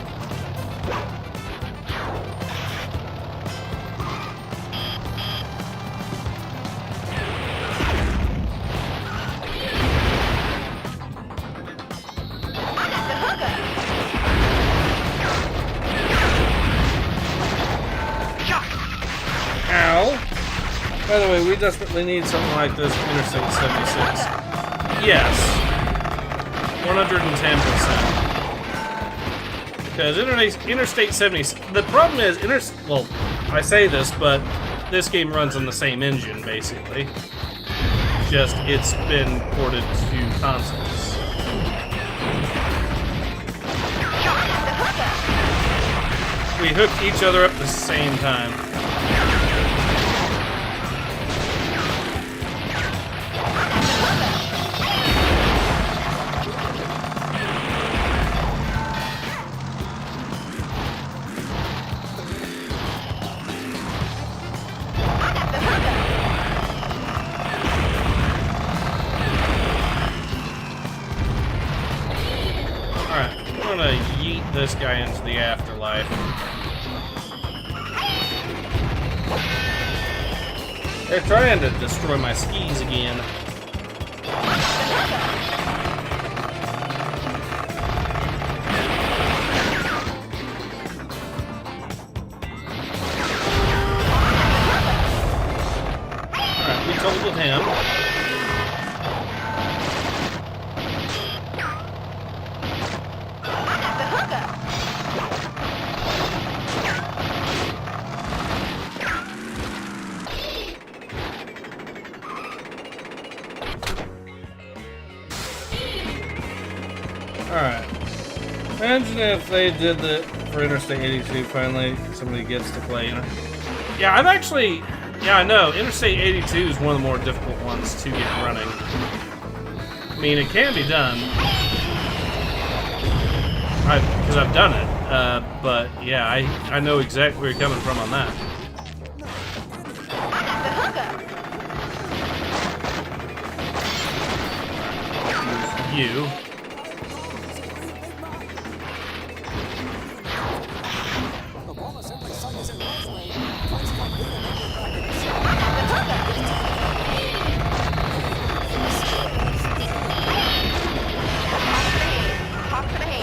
By the way, we desperately need something like this for Interstate 76. Yes. 110%. Because Interstate 76... The problem is, well, I say this, but this game runs on the same engine, basically. Just, it's been ported to consoles. We hooked each other up at the same time. This guy into the afterlife. They're trying to destroy my skis again. Alright, we totaled him. Imagine if they did that for Interstate 82, finally somebody gets to play, you know? Yeah, I've actually... Yeah, I know. Interstate 82 is one of the more difficult ones to get running. I mean, it can be done. Because I've done it. But, yeah, I know exactly where you're coming from on that. You.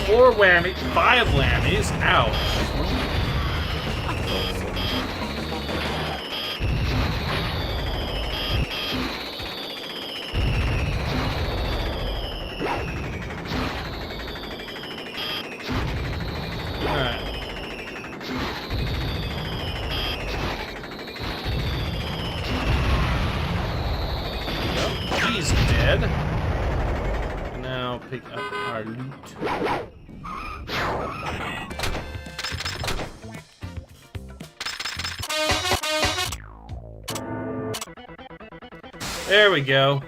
Four whammies, 5 whammies, ouch. Alright. He's dead. Now pick up our loot. There we go.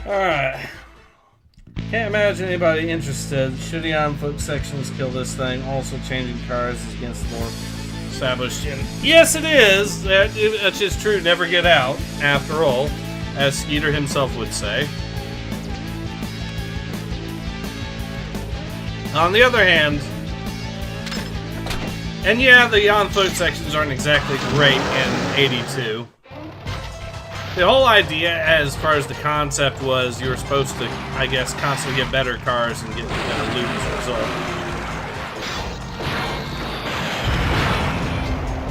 Alright. Can't imagine anybody interested. Shitty on foot sections kill this thing. Also, changing cars is against the more established. Yes, it is. That's just true. Never get out. After all, as Skeeter himself would say. On the other hand, and yeah, the on-foot sections aren't exactly great in 82. The whole idea, as far as the concept was, you were supposed to, I guess, constantly get better cars and get better loot as a result.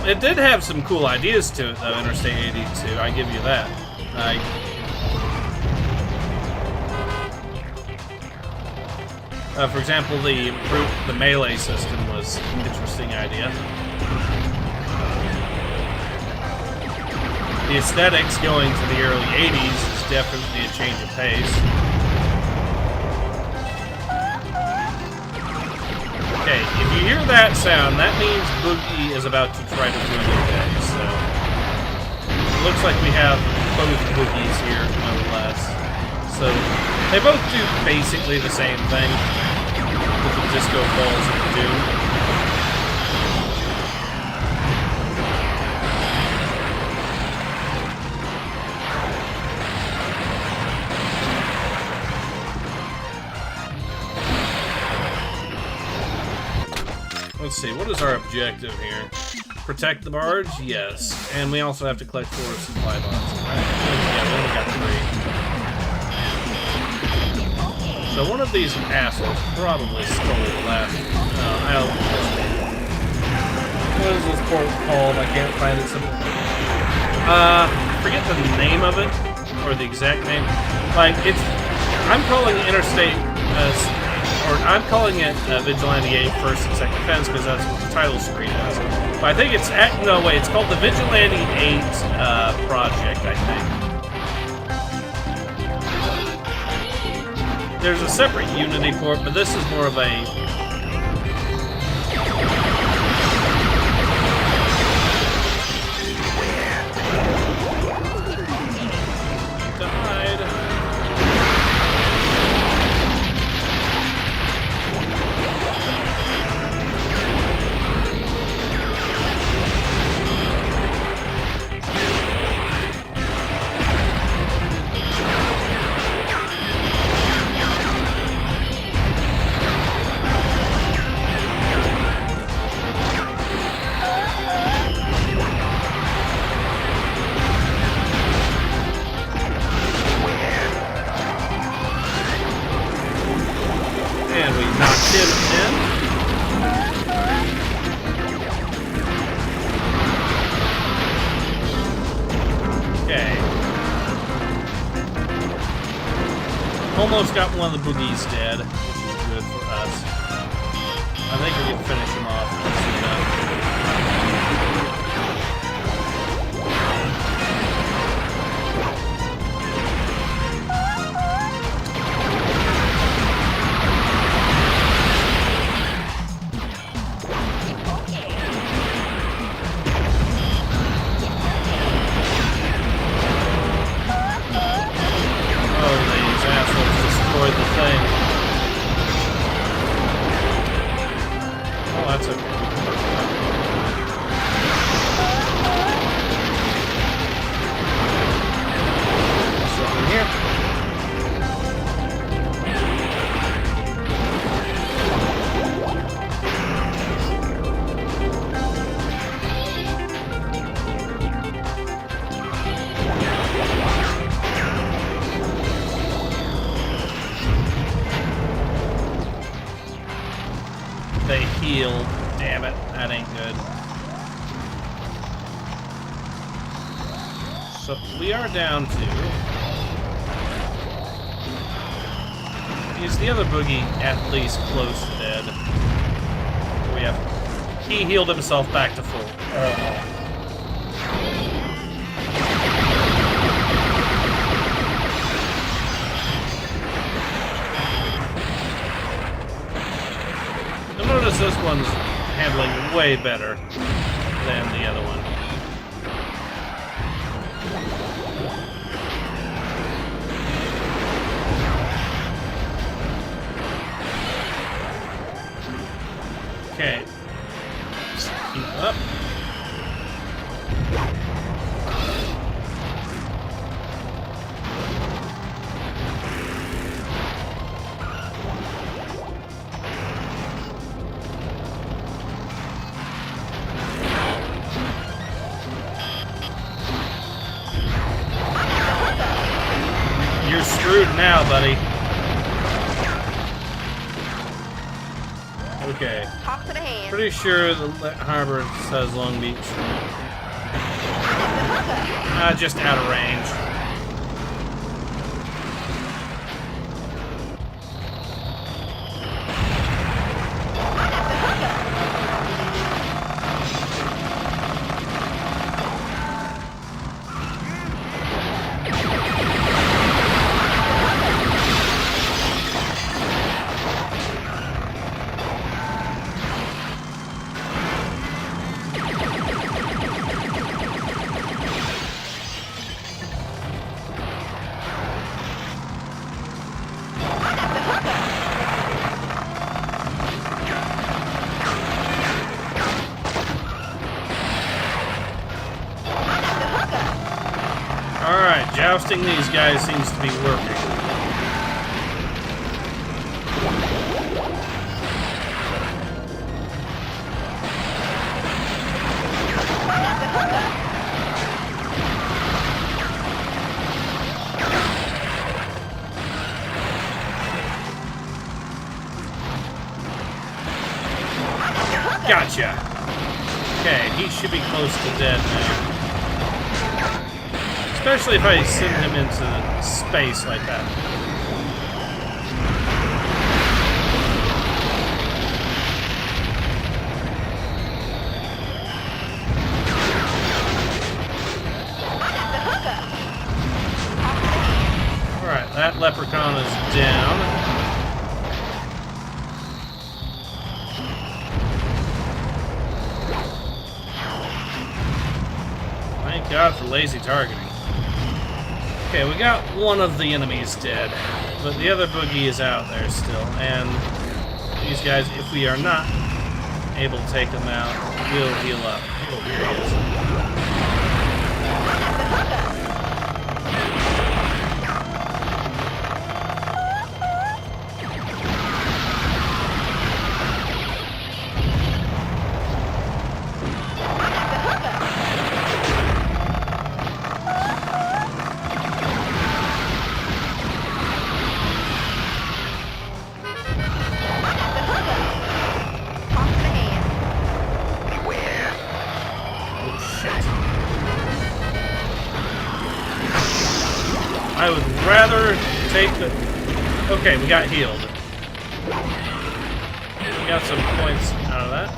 It did have some cool ideas to it, though, Interstate 82. I give you that. For example, the melee system was an interesting idea. The aesthetics going to the early 80s is definitely a change of pace. Okay, if you hear that sound, that means Boogie is about to try to ruin your day, so... It looks like we have both Boogies here, nonetheless. So, they both do basically the same thing. With the disco balls of doom. Let's see, what is our objective here? Protect the barge? Yes. And we also have to collect 4 supply boxes. Right? Yeah, we only got 3. So one of these assholes probably stole the last... what is this port called? I can't find it somewhere. Forget the name of it, or the exact name. Like, it's... I'm calling it Interstate... or I'm calling it Vigilante 8 First and Second Defense, because that's what the title screen is. But I think it's... no, wait, it's called the Vigilante 8 Project, I think. There's a separate Unity port, but this is more of a... Died. Almost got one of the boogies dead, which is good for us. I think we can finish him off once we're done. They healed. Damn it, that ain't good. So we are down to... Is the other boogie at least close to dead? We have... He healed himself back to full. Notice this one's handling way better than the other one. you're screwed now, buddy. Okay. Hop to the hand. Pretty sure the harbor says Long Beach. Just out of range. Jousting these guys seems to be working. Gotcha. Okay, he should be close to dead now. Especially if I send him into space like that. Alright, that leprechaun is down. Thank God for lazy targeting. Okay, we got one of the enemies dead, but the other boogie is out there still, and these guys, if we are not able to take them out, will heal up. Oh, here he is. I would rather take the... Okay, we got healed. We got some points out of that.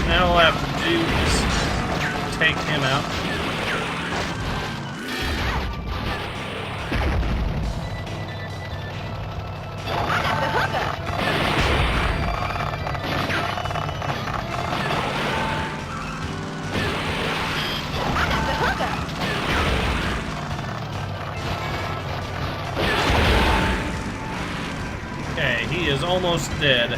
Now all I have to do is take him out. He is almost dead.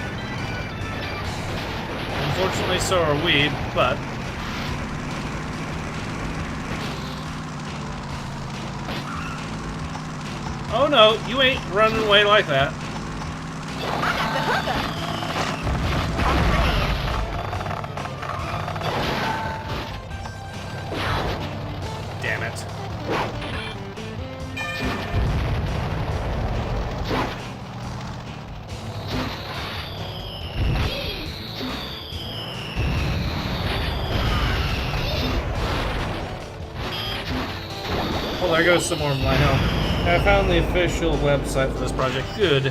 Unfortunately, so are we, but... Oh no, you ain't running away like that. Damn it. Well, there goes some more of my health. I found the official website for this project. Good.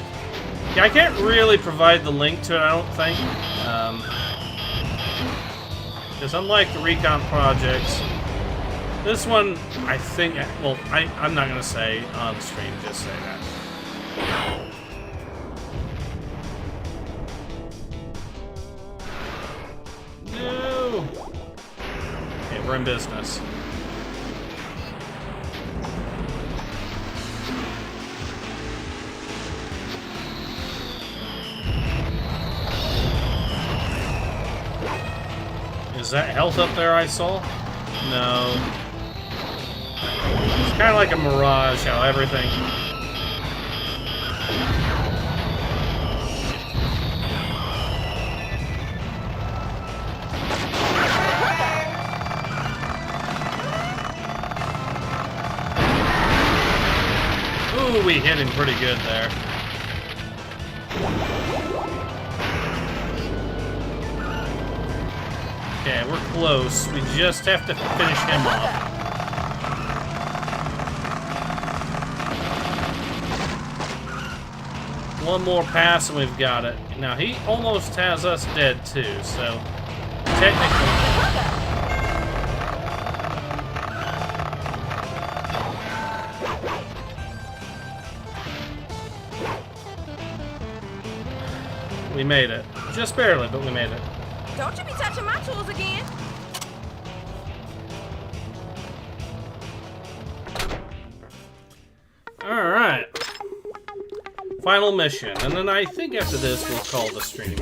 Yeah, I can't really provide the link to it, I don't think. Because unlike the recon projects, this one, I think... Well, I'm not going to say on stream, just say that. No! Okay, we're in business. Is that health up there I saw? No. It's kind of like a mirage, how everything... Ooh, we hit him pretty good there. Okay, we're close. We just have to finish him off. One more pass and we've got it. Now, he almost has us dead too, so technically... We made it. Just barely, but we made it. Don't you be touching my tools again. Alright. Final mission. And then I think after this we'll call the stream.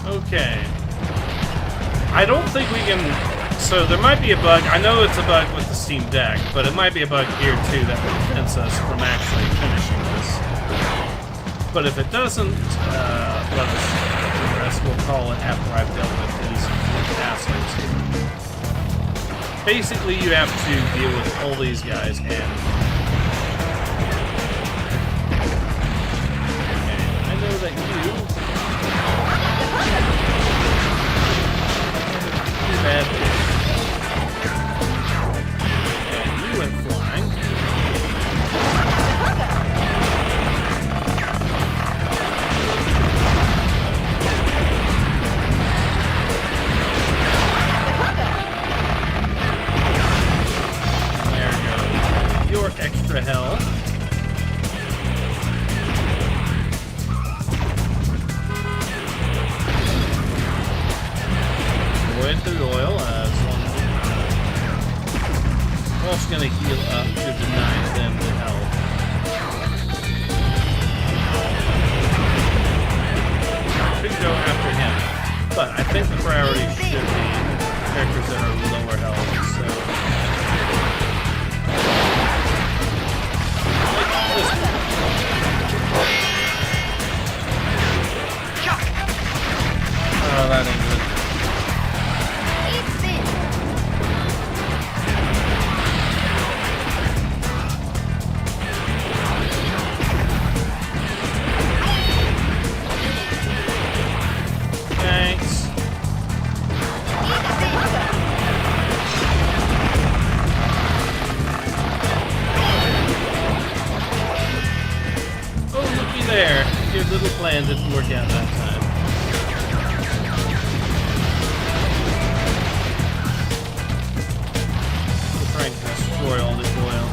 Okay. I don't think we can... So there might be a bug. I know it's a bug with the Steam Deck, but it might be a bug here too that prevents us from actually finishing this. But if it doesn't let us progress, we'll call it after I've dealt with these assholes. Basically, you have to deal with all these guys and... Okay, I know that you... Too bad. Went flying. There we go. Your extra health. Avoid the oil as long as also gonna heal up to deny them the health. Could go after him, but I think the priority should be characters that are lower health. So like this one. Oh, that ain't good. There, your little plan didn't work out that time. We're trying to destroy all this oil.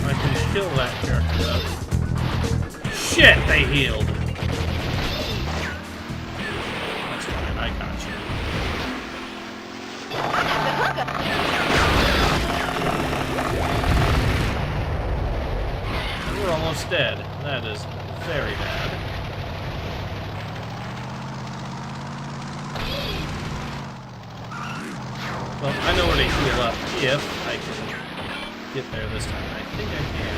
I can kill that character though. Shit, they healed. That's fine, I got you. We're almost dead. That is very bad. Well, I know where to heal up if I can get there this time. I think I can.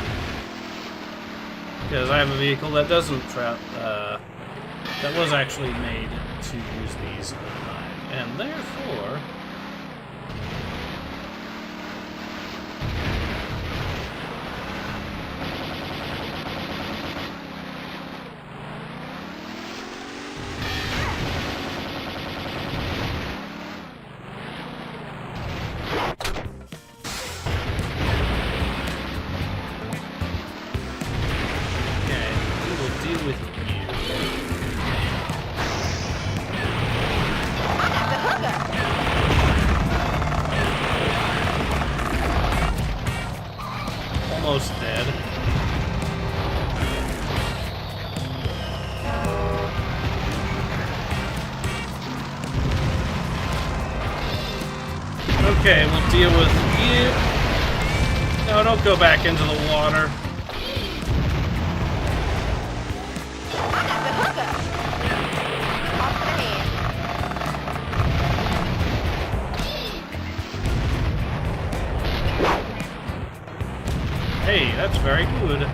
Because I have a vehicle that doesn't trap, that was actually made to use these online. And therefore... Almost dead. Okay, we'll deal with you. No, don't go back into the water. Hey, that's very good.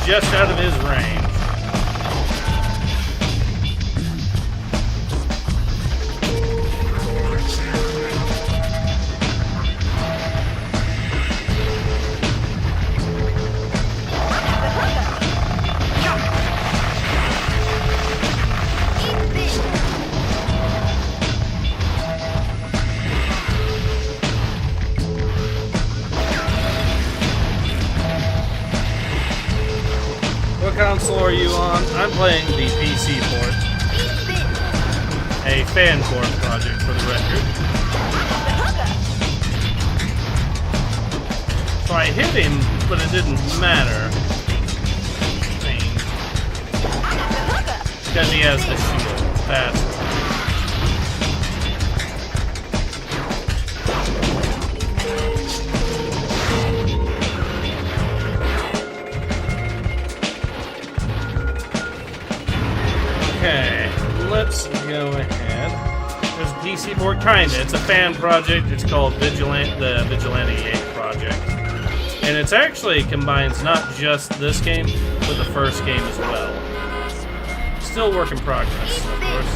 Just out of his range. Console are you on? I'm playing the PC port. A fan port project for the record. So I hit him, but it didn't matter. Because he has the shield. That's why. Okay, let's go ahead. There's a PC port, kinda. It's a fan project. It's called the Vigilante 8 project. And it actually combines not just this game, but the first game as well. Still work in progress, of course.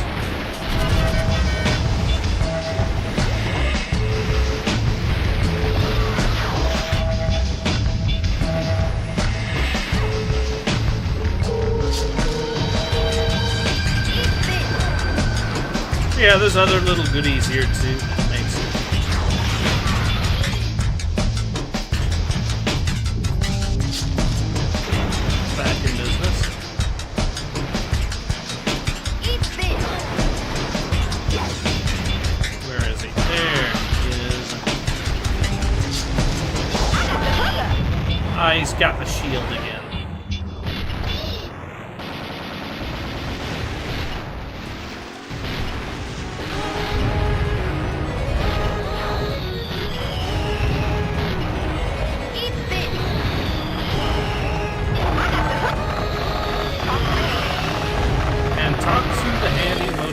Yeah, there's other little goodies here too. Makes it. Back in business. Where is he? There he is. Ah, he's got the shield again.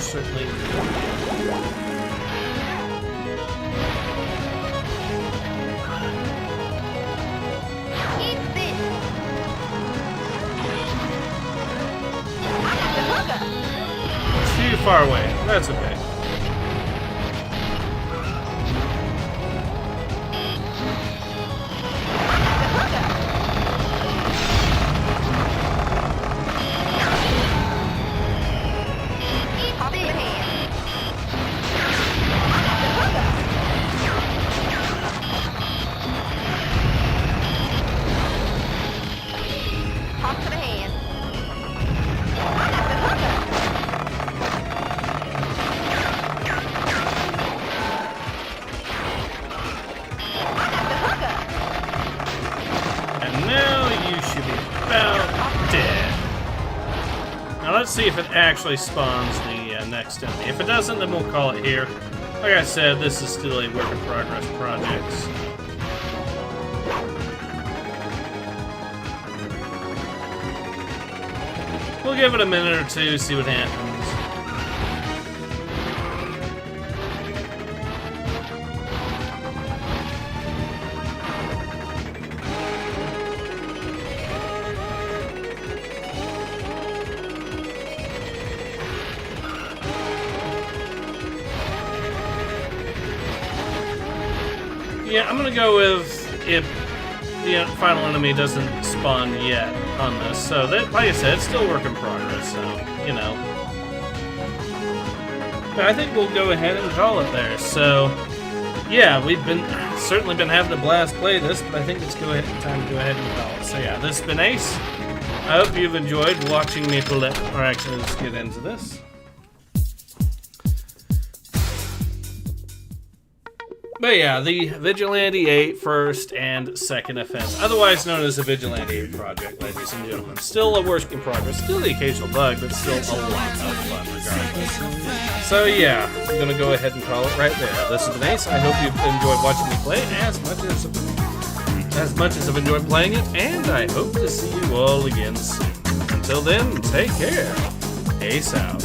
Certainly. Too far away. That's okay. Let's see if it actually spawns the next enemy. If it doesn't, then we'll call it here. Like I said, this is still a work in progress project. We'll give it a minute or two, see what happens. Yeah, I'm gonna go with if the final enemy doesn't spawn yet on this. So that, like I said, it's still work in progress. So you know, but I think we'll go ahead and call it there. So yeah, we've certainly been having a blast play this, but I think it's time to go ahead and call it. So yeah, this has been Ace. I hope you've enjoyed watching me play. Or actually, let's get into this. But yeah, the Vigilante 8 first and second offense, otherwise known as the Vigilante 8 project, ladies and gentlemen. Still a work in progress, still the occasional bug, but still a lot of fun regardless. So yeah, I'm gonna go ahead and call it right there. This has been Ace. I hope you've enjoyed watching me play as much as I've enjoyed playing it, and I hope to see you all again soon. Until then, take care. Ace out.